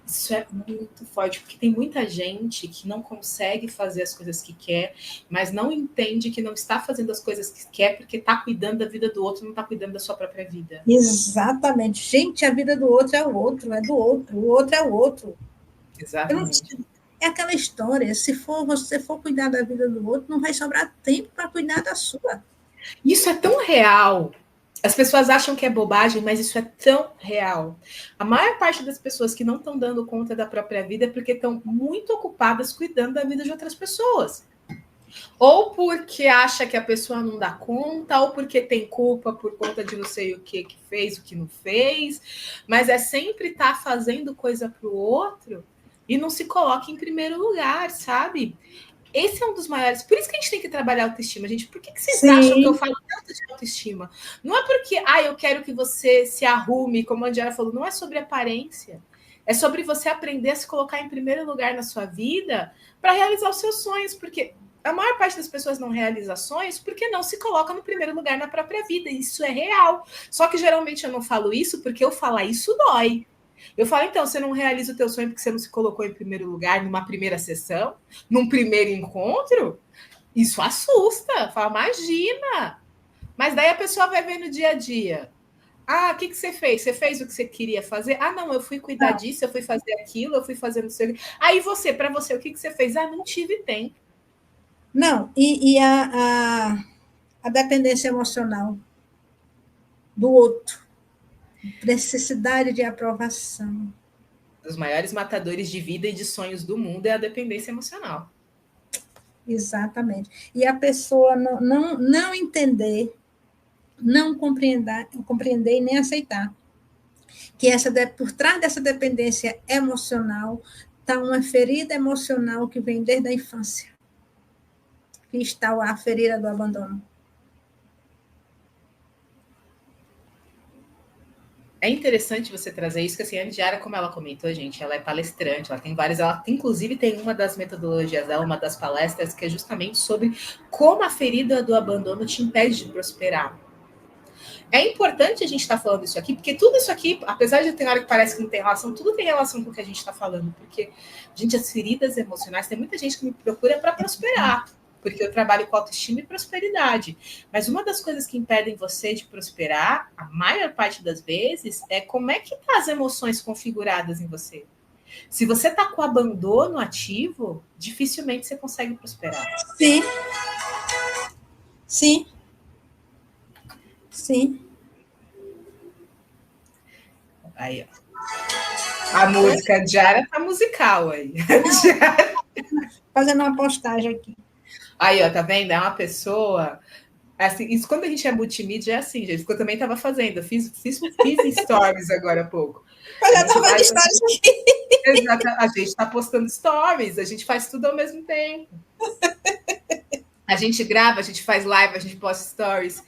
Isso é muito forte, porque tem muita gente que não consegue fazer as coisas que quer, mas não entende que não está fazendo as coisas que quer porque está cuidando da vida do outro, não está cuidando da sua própria vida. Exatamente. Gente, a vida do outro é o outro, é do outro. O outro é o outro. Exatamente. É aquela história, se você for cuidar da vida do outro, não vai sobrar tempo para cuidar da sua. Isso é tão real. As pessoas acham que é bobagem, mas isso é tão real. A maior parte das pessoas que não estão dando conta da própria vida é porque estão muito ocupadas cuidando da vida de outras pessoas. Ou porque acha que a pessoa não dá conta, ou porque tem culpa por conta de não sei o que fez, o que não fez. Mas é sempre estar fazendo coisa para o outro e não se coloca em primeiro lugar, sabe? Esse é um dos maiores. Por isso que a gente tem que trabalhar a autoestima, gente. Por que vocês acham que eu falo tanto de autoestima? Não é porque, eu quero que você se arrume, como a Diara falou, não é sobre aparência. É sobre você aprender a se colocar em primeiro lugar na sua vida para realizar os seus sonhos. Porque a maior parte das pessoas não realiza sonhos porque não se coloca no primeiro lugar na própria vida. Isso é real. Só que geralmente eu não falo isso porque eu falar isso dói. Eu falo, então, você não realiza o teu sonho porque você não se colocou em primeiro lugar numa primeira sessão, num primeiro encontro? Isso assusta. Fala, imagina! Mas daí a pessoa vai ver no dia a dia. O que você fez? Você fez o que você queria fazer? Não, eu fui cuidar disso, eu fui fazer aquilo, eu fui fazer não sei o quê. Aí para você, o que você fez? Não tive tempo. Não, e a dependência emocional do outro, necessidade de aprovação. Os maiores matadores de vida e de sonhos do mundo é a dependência emocional. Exatamente. E a pessoa não entender, não compreender e nem aceitar que por trás dessa dependência emocional está uma ferida emocional que vem desde a infância, que está a ferida do abandono. É interessante você trazer isso, que assim, a Diara, como ela comentou, gente, ela é palestrante, ela tem várias, inclusive tem uma das metodologias dela, uma das palestras, que é justamente sobre como a ferida do abandono te impede de prosperar. É importante a gente estar falando isso aqui, porque tudo isso aqui, apesar de ter hora que parece que não tem relação, tudo tem relação com o que a gente está falando, porque, gente, as feridas emocionais, tem muita gente que me procura para prosperar, porque eu trabalho com autoestima e prosperidade. Mas uma das coisas que impedem você de prosperar, a maior parte das vezes, é como é que tá as emoções configuradas em você. Se você tá com abandono ativo, dificilmente você consegue prosperar. Sim. Sim. Sim. Aí, ó. A música Diara tá musical aí. Fazendo uma postagem aqui. Aí, ó, tá vendo? É uma pessoa. Assim, isso quando a gente é multimídia é assim, gente. Que eu também estava fazendo. Fiz stories agora há pouco. Fazendo stories aqui. Exato. A gente está postando stories, a gente faz tudo ao mesmo tempo. A gente grava, a gente faz live, a gente posta stories.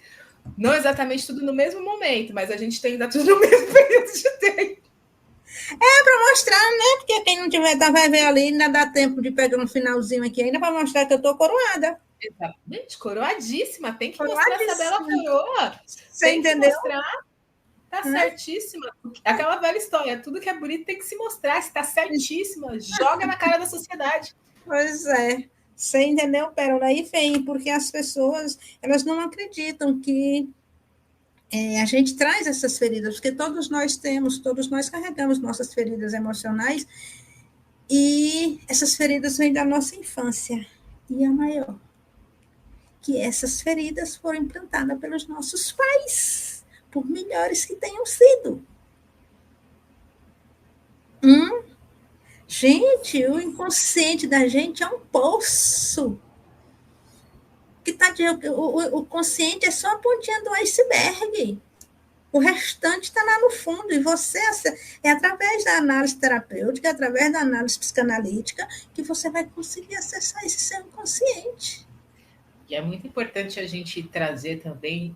Não exatamente tudo no mesmo momento, mas a gente tem ainda tudo no mesmo período de tempo. É para mostrar, né? Porque quem não tiver, vai ver ali, ainda dá tempo de pegar um finalzinho aqui ainda para mostrar que eu estou coroada. Exatamente, coroadíssima. Tem que mostrar essa bela coroa. Você tem entendeu? Que mostrar. Tá certíssima. Aquela velha história, tudo que é bonito tem que se mostrar. Se tá certíssima, joga na cara da sociedade. Pois é. Você entendeu, Pérola? Aí vem, porque as pessoas, elas não acreditam que a gente traz essas feridas, porque todos nós carregamos nossas feridas emocionais, e essas feridas vêm da nossa infância. E a maior, que essas feridas foram implantadas pelos nossos pais, por melhores que tenham sido. Gente, o inconsciente da gente é um poço. O consciente é só a pontinha do iceberg. O restante está lá no fundo. E você, é através da análise terapêutica, através da análise psicanalítica, que você vai conseguir acessar esse seu inconsciente. E é muito importante a gente trazer também,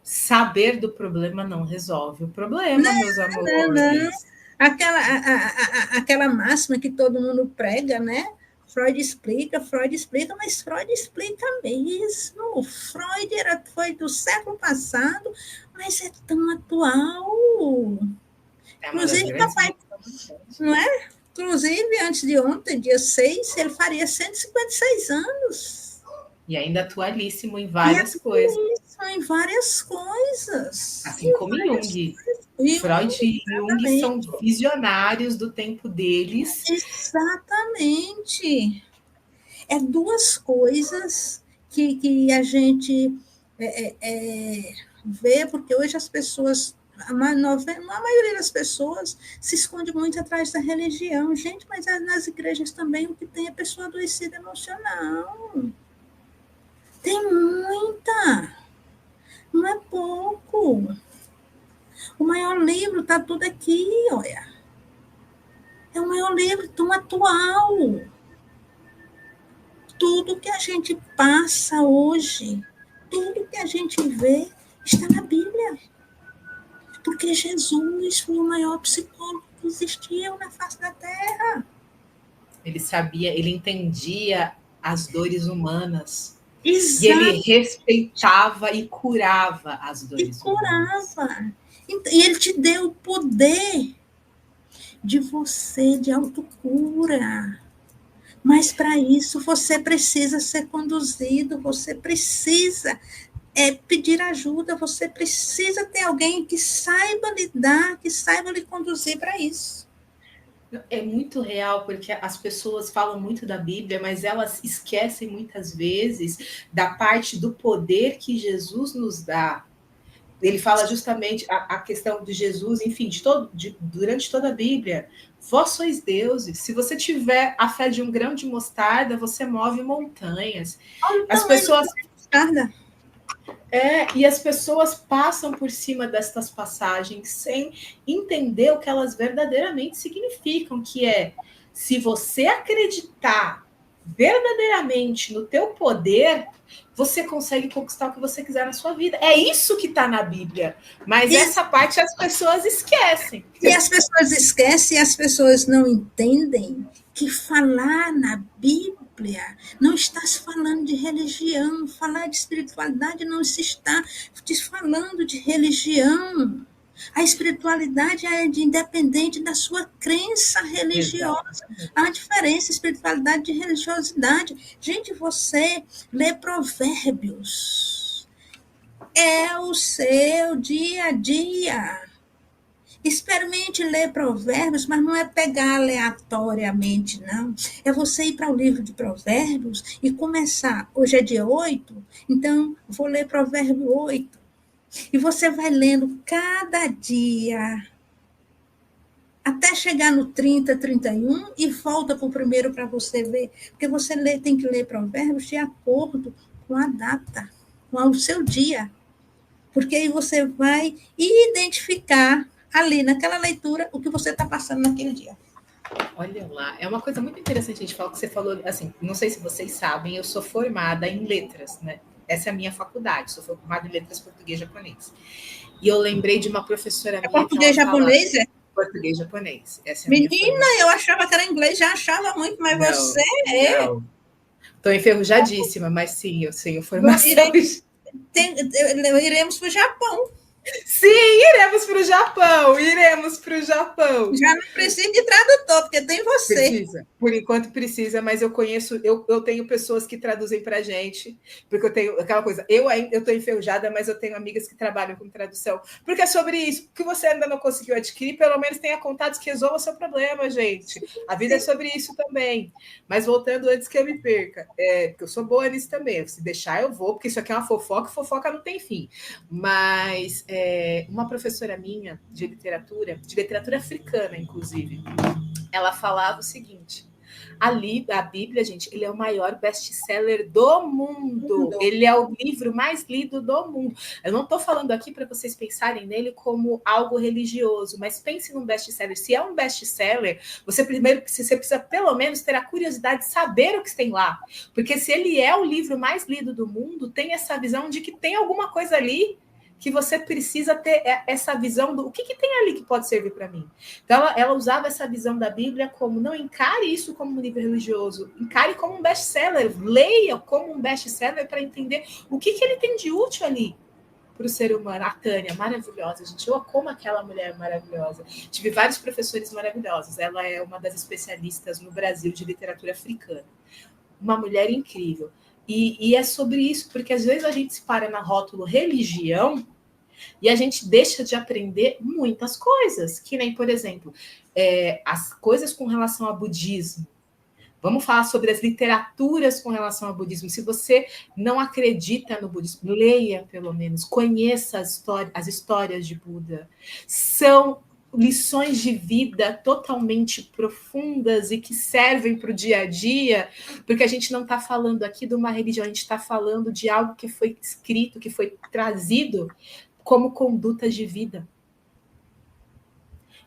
saber do problema não resolve o problema, meus amores. Não. Aquela máxima que todo mundo prega, né? Freud explica, mas Freud explica mesmo. Freud foi do século passado, mas é tão atual. Inclusive, papai, não é? Inclusive, antes de ontem, dia 6, ele faria 156 anos. E ainda atualíssimo em várias coisas. Em várias coisas. Assim como Jung. Freud e Jung são visionários do tempo deles. Exatamente. É duas coisas que a gente vê, porque hoje as pessoas, a maioria das pessoas se esconde muito atrás da religião. Gente, mas nas igrejas também o que tem é pessoa adoecida emocional. Tem muita. Não é pouco. O maior livro está tudo aqui, olha. É o maior livro tão atual. Tudo que a gente passa hoje, tudo que a gente vê, está na Bíblia. Porque Jesus foi o maior psicólogo que existiu na face da Terra. Ele sabia, ele entendia as dores humanas. Exato. E ele respeitava e curava as dores humanas. E ele te deu o poder de você, de autocura. Mas para isso você precisa ser conduzido, você precisa pedir ajuda, você precisa ter alguém que saiba lidar, que saiba lhe conduzir para isso. É muito real, porque as pessoas falam muito da Bíblia, mas elas esquecem muitas vezes da parte do poder que Jesus nos dá. Ele fala justamente a questão de Jesus, enfim, durante toda a Bíblia. Vós sois deuses. Se você tiver a fé de um grão de mostarda, você move montanhas. As pessoas... e as pessoas passam por cima destas passagens sem entender o que elas verdadeiramente significam, que é, se você acreditar verdadeiramente no teu poder, você consegue conquistar o que você quiser na sua vida. É isso que está na Bíblia. Mas essa parte as pessoas esquecem. E as pessoas esquecem, e as pessoas não entendem que falar na Bíblia não está se falando de religião, falar de espiritualidade não se está falando de religião. A espiritualidade é independente da sua crença religiosa. Exatamente. Há diferença, espiritualidade de religiosidade. Gente, você lê Provérbios. É o seu dia a dia. Experimente ler Provérbios, mas não é pegar aleatoriamente, não. É você ir para o livro de Provérbios e começar. Hoje é dia 8, então vou ler Provérbio 8. E você vai lendo cada dia, até chegar no 30, 31, e volta para o primeiro para você ver. Porque você tem que ler Provérbios de acordo com a data, com o seu dia. Porque aí você vai identificar ali, naquela leitura, o que você está passando naquele dia. Olha lá, é uma coisa muito interessante a gente falar, que você falou, assim, não sei se vocês sabem, eu sou formada em letras, né? Essa é a minha faculdade, sou formada em letras português e japonês. E eu lembrei de uma professora minha. Português e japonês, é? Português e japonês. Essa é a Menina, eu achava que era inglês, já achava muito, mas não, você é. Estou enferrujadíssima, mas sim, eu tenho formação. Iremos para o Japão. Sim, iremos para o Japão. Já não precisa de tradutor, porque tem você. Precisa, por enquanto precisa, mas eu conheço, eu tenho pessoas que traduzem para a gente, porque eu tenho aquela coisa, eu estou enferrujada, mas eu tenho amigas que trabalham com tradução, porque é sobre isso, que você ainda não conseguiu adquirir, pelo menos tenha contatos que resolvam o seu problema, gente. A vida é sobre isso também. Mas voltando antes que eu me perca, porque eu sou boa nisso também, se deixar eu vou, porque isso aqui é uma fofoca, e fofoca não tem fim. Mas uma professora minha de literatura africana, inclusive, ela falava o seguinte: a Bíblia, gente, ele é o maior best-seller do mundo. Ele é o livro mais lido do mundo. Eu não estou falando aqui para vocês pensarem nele como algo religioso, mas pense num best-seller. Se é um best-seller, você precisa pelo menos ter a curiosidade de saber o que tem lá. Porque se ele é o livro mais lido do mundo, tem essa visão de que tem alguma coisa ali que você precisa ter essa visão do o que tem ali que pode servir para mim. Então, ela usava essa visão da Bíblia como, não encare isso como um livro religioso, encare como um best-seller, leia como um best-seller para entender o que ele tem de útil ali para o ser humano. A Tânia, maravilhosa, gente. Eu como aquela mulher maravilhosa. Tive vários professores maravilhosos. Ela é uma das especialistas no Brasil de literatura africana. Uma mulher incrível. E é sobre isso, porque às vezes a gente se para na rótulo religião e a gente deixa de aprender muitas coisas, que nem, por exemplo, as coisas com relação ao budismo. Vamos falar sobre as literaturas com relação ao budismo. Se você não acredita no budismo, leia, pelo menos, conheça as histórias de Buda. São lições de vida totalmente profundas e que servem para o dia a dia, porque a gente não está falando aqui de uma religião, a gente está falando de algo que foi escrito, que foi trazido como conduta de vida.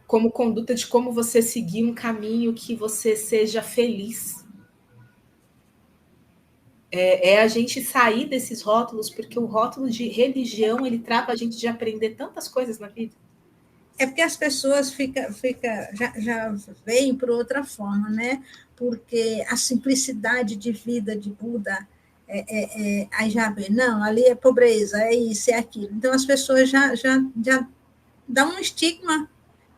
Como conduta de como você seguir um caminho que você seja feliz. É a gente sair desses rótulos, porque o rótulo de religião, ele trava a gente de aprender tantas coisas na vida. É porque as pessoas já veem por outra forma, né? Porque a simplicidade de vida de Buda, aí já vê, não, ali é pobreza, é isso, é aquilo. Então, as pessoas já dão um estigma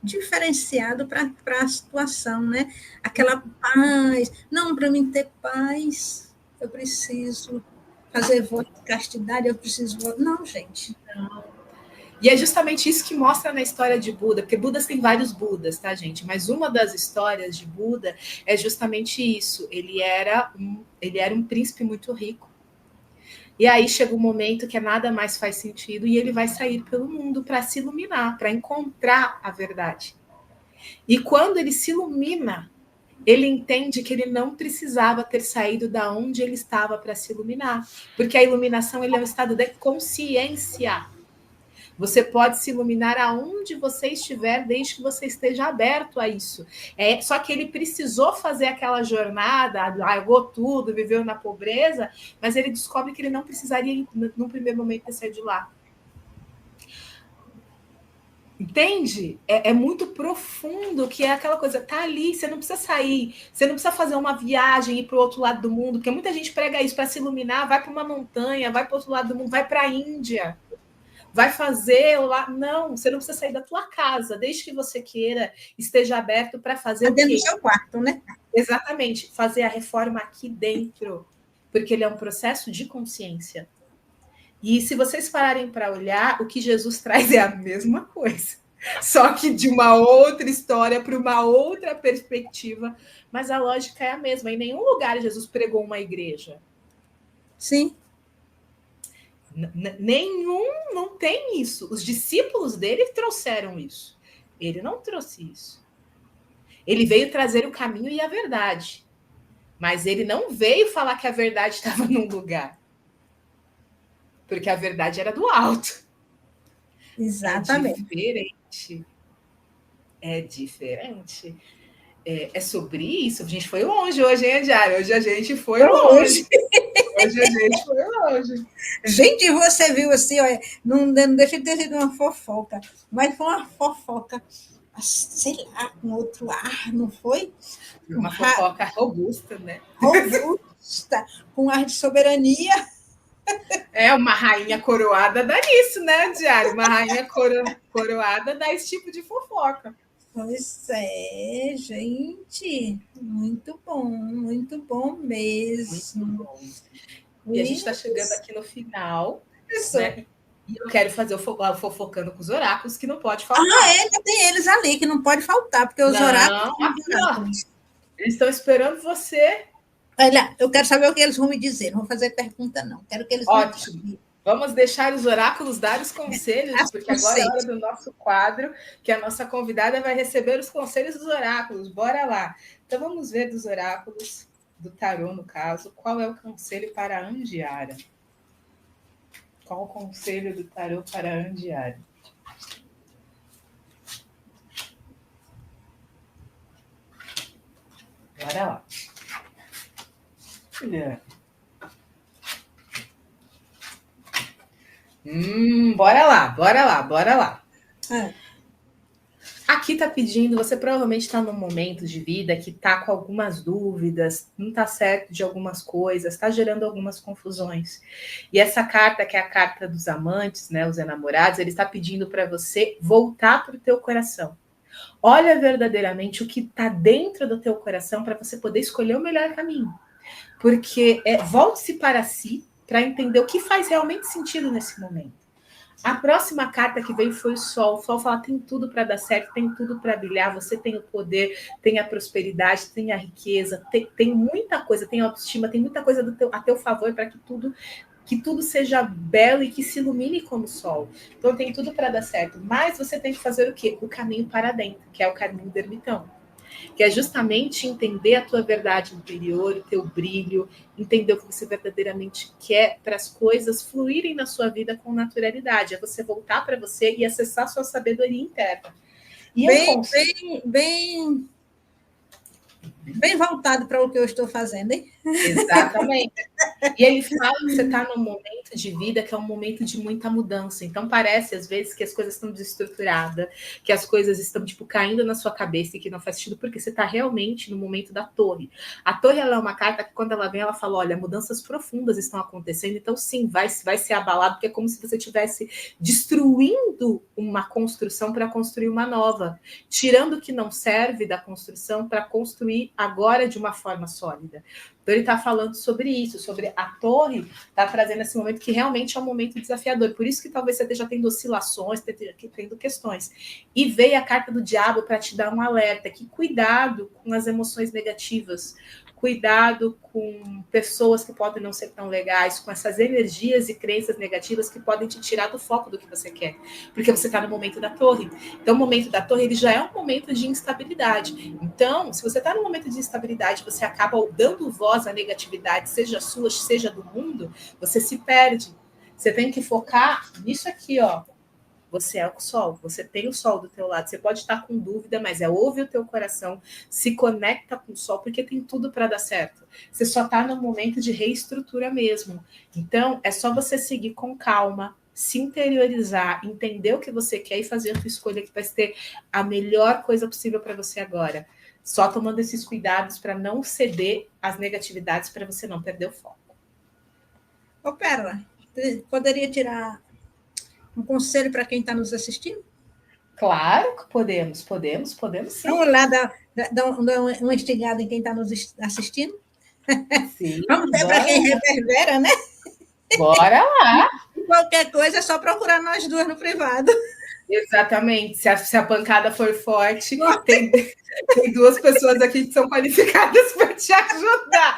diferenciado para a situação, né? Aquela paz. Não, para mim ter paz, eu preciso fazer voto de castidade, eu preciso... Não, gente. Não. E é justamente isso que mostra na história de Buda, porque Budas tem vários Budas, tá, gente? Mas uma das histórias de Buda é justamente isso. Ele era um príncipe muito rico. E aí chega um momento que nada mais faz sentido e ele vai sair pelo mundo para se iluminar, para encontrar a verdade. E quando ele se ilumina, ele entende que ele não precisava ter saído da onde ele estava para se iluminar, porque a iluminação ele é um estado de consciência. Você pode se iluminar aonde você estiver, desde que você esteja aberto a isso. Só que ele precisou fazer aquela jornada, largou tudo, viveu na pobreza, mas ele descobre que ele não precisaria, no primeiro momento, ter saído de lá. Entende? É muito profundo, que é aquela coisa, tá ali, você não precisa sair, você não precisa fazer uma viagem e ir para o outro lado do mundo, porque muita gente prega isso para se iluminar, vai para uma montanha, vai para o outro lado do mundo, vai para a Índia. Vai fazer lá. Não, você não precisa sair da tua casa, desde que você queira, esteja aberto para fazer dentro do seu quarto, né? Exatamente, fazer a reforma aqui dentro, porque ele é um processo de consciência. E se vocês pararem para olhar, o que Jesus traz é a mesma coisa, só que de uma outra história, para uma outra perspectiva, mas a lógica é a mesma. Em nenhum lugar Jesus pregou uma igreja. Sim. Nenhum, não tem isso. Os discípulos dele trouxeram isso. Ele não trouxe isso. Ele veio trazer o caminho e a verdade. Mas ele não veio falar que a verdade estava num lugar. Porque a verdade era do alto. Exatamente. É diferente. É diferente. É sobre isso. A gente foi longe hoje, hein, Diário? Hoje a gente foi longe. Hoje a gente foi longe. Gente, você viu assim, olha, não deixa de ter sido uma fofoca, mas foi uma fofoca, sei lá, com outro ar, não foi? Uma fofoca robusta, né? Robusta, com ar de soberania. Uma rainha coroada dá nisso, né, Diário? Uma rainha coroada dá esse tipo de fofoca. Pois é, gente, muito bom mesmo. Muito bom. E a gente está chegando aqui no final, né? E eu quero fazer o Fofocando com os Oráculos, que não pode faltar. Ainda tem eles ali, que não pode faltar, porque os oráculos... Eles estão esperando você. Olha, eu quero saber o que eles vão me dizer, não vou fazer pergunta, não. Quero que eles Ótimo. Me... Vamos deixar os oráculos dar os conselhos, porque agora é a hora do nosso quadro, que a nossa convidada vai receber os conselhos dos oráculos. Bora lá. Então, vamos ver dos oráculos, do tarô, no caso, qual é o conselho para a Andiara. Qual o conselho do tarô para a Andiara? Bora lá. Olha. Bora lá, bora lá, bora lá. É. Aqui está pedindo, você provavelmente está num momento de vida que está com algumas dúvidas, não está certo de algumas coisas, está gerando algumas confusões. E essa carta, que é a carta dos amantes, né, os enamorados, ele está pedindo para você voltar para o teu coração. Olha verdadeiramente o que está dentro do teu coração para você poder escolher o melhor caminho. Porque volte-se para si para entender o que faz realmente sentido nesse momento. A próxima carta que veio foi o Sol. O Sol fala: tem tudo para dar certo, tem tudo para brilhar. Você tem o poder, tem a prosperidade, tem a riqueza, tem muita coisa, tem a autoestima, tem muita coisa a teu favor para que tudo seja belo e que se ilumine como o sol. Então tem tudo para dar certo. Mas você tem que fazer o quê? O caminho para dentro, que é o caminho do ermitão. Que é justamente entender a tua verdade interior, o teu brilho, entender o que você verdadeiramente quer para as coisas fluírem na sua vida com naturalidade. É você voltar para você e acessar sua sabedoria interna. E bem voltado para o que eu estou fazendo, hein? Exatamente. E ele fala que você está num momento de vida que é um momento de muita mudança. Então parece, às vezes, que as coisas estão desestruturadas, que as coisas estão, tipo, caindo na sua cabeça e que não faz sentido, porque você está realmente no momento da torre. A torre, ela é uma carta que, quando ela vem, ela fala, olha, mudanças profundas estão acontecendo, então sim, vai ser abalado, porque é como se você estivesse destruindo uma construção para construir uma nova, tirando o que não serve da construção para construir agora de uma forma sólida. Então ele está falando sobre isso, sobre a torre, está trazendo esse momento que realmente é um momento desafiador. Por isso que talvez você esteja tendo oscilações, tendo questões. E veio a carta do diabo para te dar um alerta, que cuidado com as emoções negativas, cuidado com pessoas que podem não ser tão legais, com essas energias e crenças negativas que podem te tirar do foco do que você quer, porque você está no momento da torre. Então, o momento da torre ele já é um momento de instabilidade. Então, se você está no momento de instabilidade, você acaba dando voz à negatividade, seja sua, seja do mundo, você se perde. Você tem que focar nisso aqui, ó. Você é o sol, você tem o sol do teu lado. Você pode estar com dúvida, mas ouve o teu coração, se conecta com o sol, porque tem tudo para dar certo. Você só está no momento de reestrutura mesmo. Então, é só você seguir com calma, se interiorizar, entender o que você quer e fazer a tua escolha que vai ser a melhor coisa possível para você agora. Só tomando esses cuidados para não ceder às negatividades, para você não perder o foco. Ô, Pérola, poderia tirar um conselho para quem está nos assistindo? Claro que podemos sim. Vamos lá dar uma instigada em quem está nos assistindo? Sim, vamos ver para quem reverbera, né? Bora lá! Qualquer coisa é só procurar nós duas no privado. Exatamente. Se a pancada for forte, tem duas pessoas aqui que são qualificadas para te ajudar.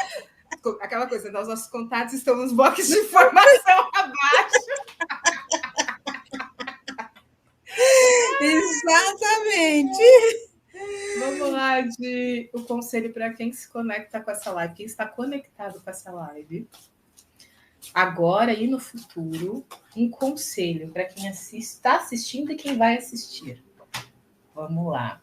Aquela coisa, os nossos contatos estão nos boxes de informação abaixo. Exatamente. Vamos lá o conselho para quem se conecta com essa live, quem está conectado com essa live. Agora e no futuro, um conselho para quem está assistindo e quem vai assistir. Vamos lá.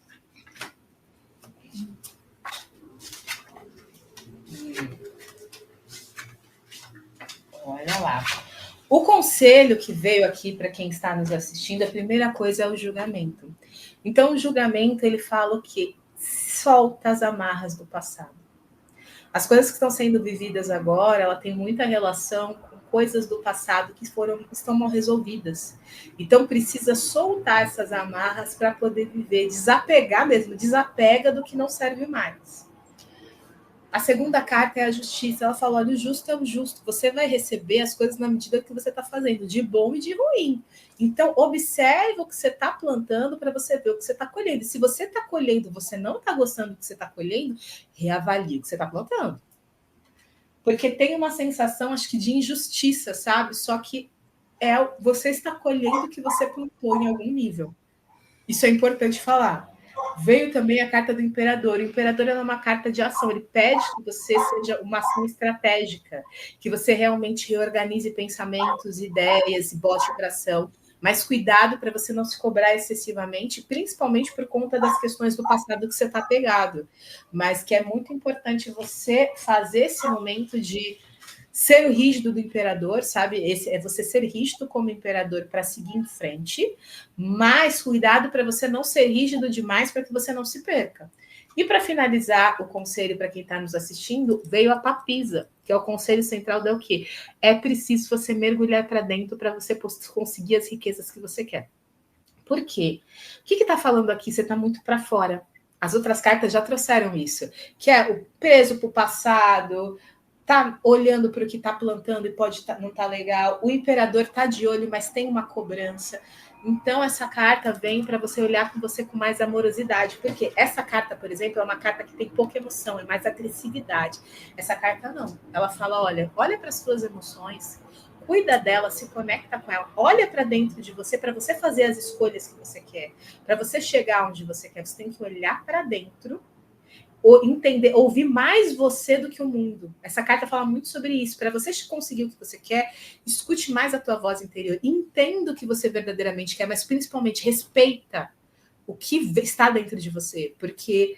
Olha lá. O conselho que veio aqui para quem está nos assistindo, a primeira coisa é o julgamento. Então, o julgamento, ele fala o quê? Solta as amarras do passado. As coisas que estão sendo vividas agora, ela tem muita relação com coisas do passado que estão mal resolvidas. Então, precisa soltar essas amarras para poder viver, desapegar mesmo, desapega do que não serve mais. A segunda carta é a justiça. Ela fala, olha, o justo é o justo. Você vai receber as coisas na medida que você está fazendo, de bom e de ruim. Então, observe o que você está plantando para você ver o que você está colhendo. E se você está colhendo, você não está gostando do que você está colhendo, reavalie o que você está plantando. Porque tem uma sensação, acho que, de injustiça, sabe? Só que você está colhendo o que você plantou em algum nível. Isso é importante falar. Veio também a carta do imperador. O imperador é uma carta de ação. Ele pede que você seja uma ação estratégica, que você realmente reorganize pensamentos, ideias e bote para ação. Mas cuidado para você não se cobrar excessivamente, principalmente por conta das questões do passado que você está pegado. Mas que é muito importante você fazer esse momento de ser o rígido do imperador, sabe? Esse é você ser rígido como imperador para seguir em frente, mas cuidado para você não ser rígido demais para que você não se perca. E para finalizar o conselho para quem está nos assistindo, veio a papisa, que é o conselho central do quê? É preciso você mergulhar para dentro para você conseguir as riquezas que você quer. Por quê? O que está falando aqui? Você está muito para fora. As outras cartas já trouxeram isso, que é o peso para o passado, tá olhando para o que está plantando e pode não tá legal. O imperador está de olho, mas tem uma cobrança. Então, essa carta vem para você olhar com você com mais amorosidade, porque essa carta, por exemplo, é uma carta que tem pouca emoção, é mais agressividade. Essa carta não. Ela fala, olha para as suas emoções, cuida dela, se conecta com ela, olha para dentro de você para você fazer as escolhas que você quer, para você chegar onde você quer. Você tem que olhar para dentro, entender, ouvir mais você do que o mundo. Essa carta fala muito sobre isso. Para você conseguir o que você quer, escute mais a tua voz interior, entenda o que você verdadeiramente quer, mas principalmente respeita o que está dentro de você, porque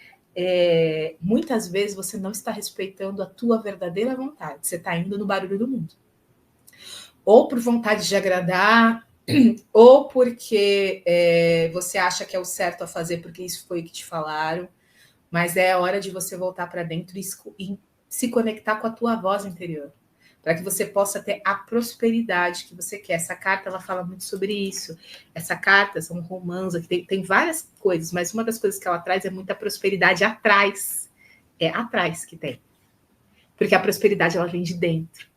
muitas vezes você não está respeitando a tua verdadeira vontade, você está indo no barulho do mundo. Ou por vontade de agradar, ou porque você acha que é o certo a fazer porque isso foi o que te falaram. Mas é a hora de você voltar para dentro e se conectar com a tua voz interior, para que você possa ter a prosperidade que você quer. Essa carta, ela fala muito sobre isso. Essa carta são romances, que tem várias coisas, mas uma das coisas que ela traz é muita prosperidade atrás. É atrás que tem. Porque a prosperidade, ela vem de dentro.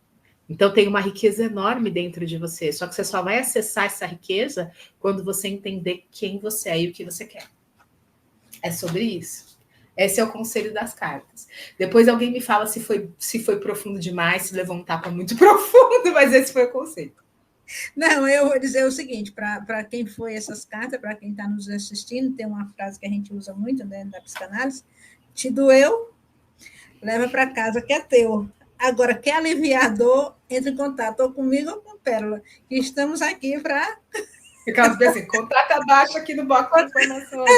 Então tem uma riqueza enorme dentro de você, só que você só vai acessar essa riqueza quando você entender quem você é e o que você quer. É sobre isso. Esse é o conselho das cartas. Depois alguém me fala se foi profundo demais, se levou um tapa muito profundo, mas esse foi o conselho. Não, eu vou dizer o seguinte, para quem foi essas cartas, para quem está nos assistindo, tem uma frase que a gente usa muito, né, na psicanálise: te doeu, leva para casa que é teu. Agora, quer aliviar a dor, entre em contato ou comigo ou com Pérola, que estamos aqui para... Aquelas vezes assim, contato abaixo aqui no bloco de informações.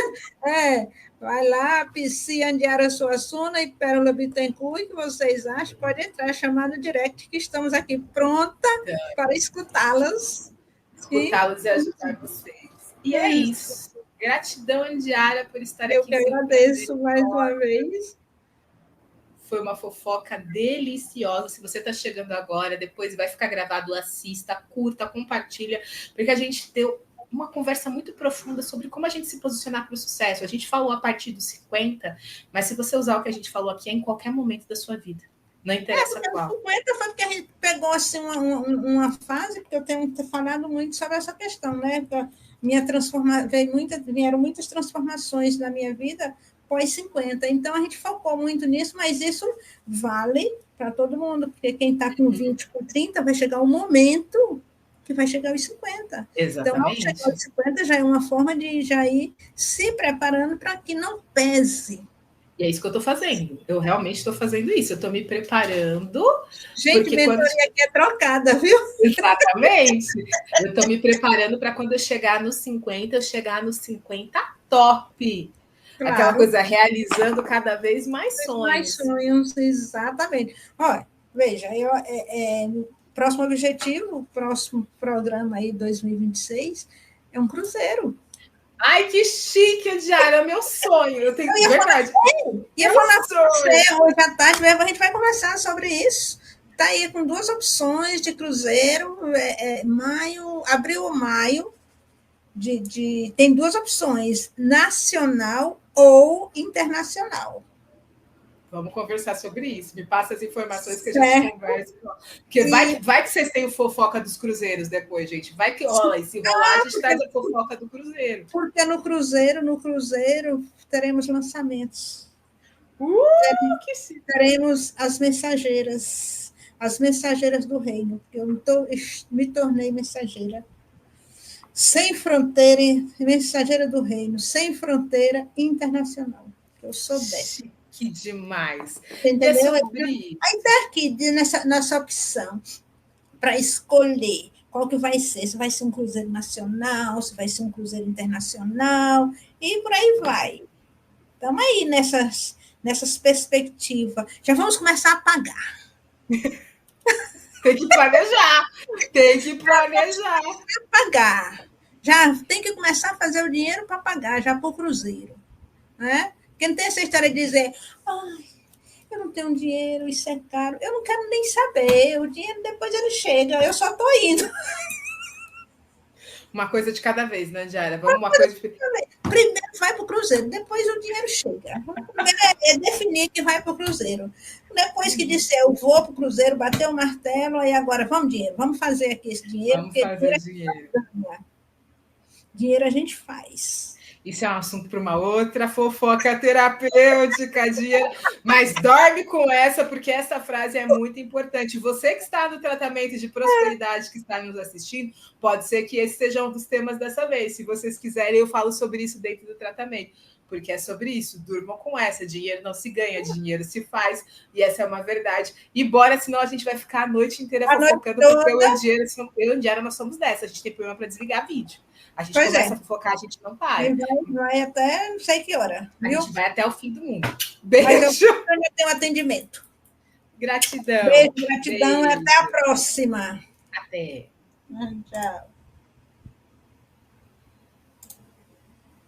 Vai lá, Psi Andiara Suassuna e Pérola Bittencourt, o que vocês acham? Pode entrar, chamar no direct, que estamos aqui pronta para escutá-las. Escutá-las e ajudar vocês. E é isso. Gratidão, Andiara, por estar aqui. Eu que agradeço mais uma vez. Foi uma fofoca deliciosa. Se você está chegando agora, depois vai ficar gravado, assista, curta, compartilha, porque a gente deu uma conversa muito profunda sobre como a gente se posicionar para o sucesso. A gente falou a partir dos 50, mas se você usar o que a gente falou aqui, é em qualquer momento da sua vida. Não interessa qual. 50 foi porque a gente pegou assim, uma fase, porque eu tenho falado muito sobre essa questão, né? Vieram muitas transformações na minha vida pós-50. Então, a gente focou muito nisso, mas isso vale para todo mundo, porque quem está com 20, com 30, vai chegar um momento que vai chegar aos 50. Exatamente. Então, ao chegar aos 50, já é uma forma de já ir se preparando para que não pese. E é isso que eu estou fazendo. Eu realmente estou fazendo isso. Eu estou me preparando. Gente, mentoria aqui é trocada, viu? Exatamente. Eu estou me preparando para quando eu chegar nos 50, eu chegar nos 50 top. Claro. Aquela coisa, realizando cada vez mais sonhos. Mais sonhos, exatamente. Olha, veja, próximo objetivo, o próximo programa aí, 2026, é um cruzeiro. Ai, que chique, Diário, é meu sonho. Eu tenho verdade. Ia falar para você hoje à tarde, a gente vai conversar sobre isso. Está aí com 2 opções de cruzeiro, abril ou maio, tem 2 opções, nacional ou internacional. Vamos conversar sobre isso. Me passa as informações que a gente conversa. Porque vai que vocês têm o fofoca dos cruzeiros depois, gente. Vai que rola. E se rolar, a gente traz a fofoca do cruzeiro. Porque no cruzeiro, teremos lançamentos. Teremos as mensageiras do reino. Eu me tornei mensageira. Sem fronteira, mensageira do reino, sem fronteira internacional. Eu sou dessa. Que demais. Entendeu? Aí está aqui, nessa opção, para escolher qual que vai ser. Se vai ser um cruzeiro nacional, se vai ser um cruzeiro internacional, e por aí vai. Estamos aí nessas perspectivas. Já vamos começar a pagar. Tem que planejar. Tem que planejar. Pagar. Já tem que começar a fazer o dinheiro para pagar, já para o cruzeiro. Né? Porque não tem essa história de dizer, ai, eu não tenho dinheiro, isso é caro. Eu não quero nem saber. O dinheiro depois ele chega, eu só estou indo. Uma coisa de cada vez, né, Diara? Vamos uma coisa de... Primeiro vai para o cruzeiro, depois o dinheiro chega. Primeiro é definir que vai para o cruzeiro. Depois que disser, eu vou para o cruzeiro, bater o martelo, aí agora vamos dinheiro, vamos fazer aqui esse dinheiro, Vamos porque fazer dinheiro. Dinheiro a gente faz. Isso é um assunto para uma outra fofoca terapêutica, dia. Mas dorme com essa, porque essa frase é muito importante. Você que está no tratamento de prosperidade, que está nos assistindo, pode ser que esse seja um dos temas dessa vez. Se vocês quiserem, eu falo sobre isso dentro do tratamento. Porque é sobre isso, durmam com essa. Dinheiro não se ganha, dinheiro se faz. E essa é uma verdade. E bora, senão a gente vai ficar a noite inteira fofocando, porque eu e a Diara, nós somos dessa. A gente tem problema para desligar vídeo. A gente começa a fofocar, a gente não para. E vai até não sei que hora. Viu? A gente vai até o fim do mundo. Beijo. Mas eu tenho atendimento. Gratidão. Beijo, gratidão. Beijo. Até a próxima. Até. Tchau.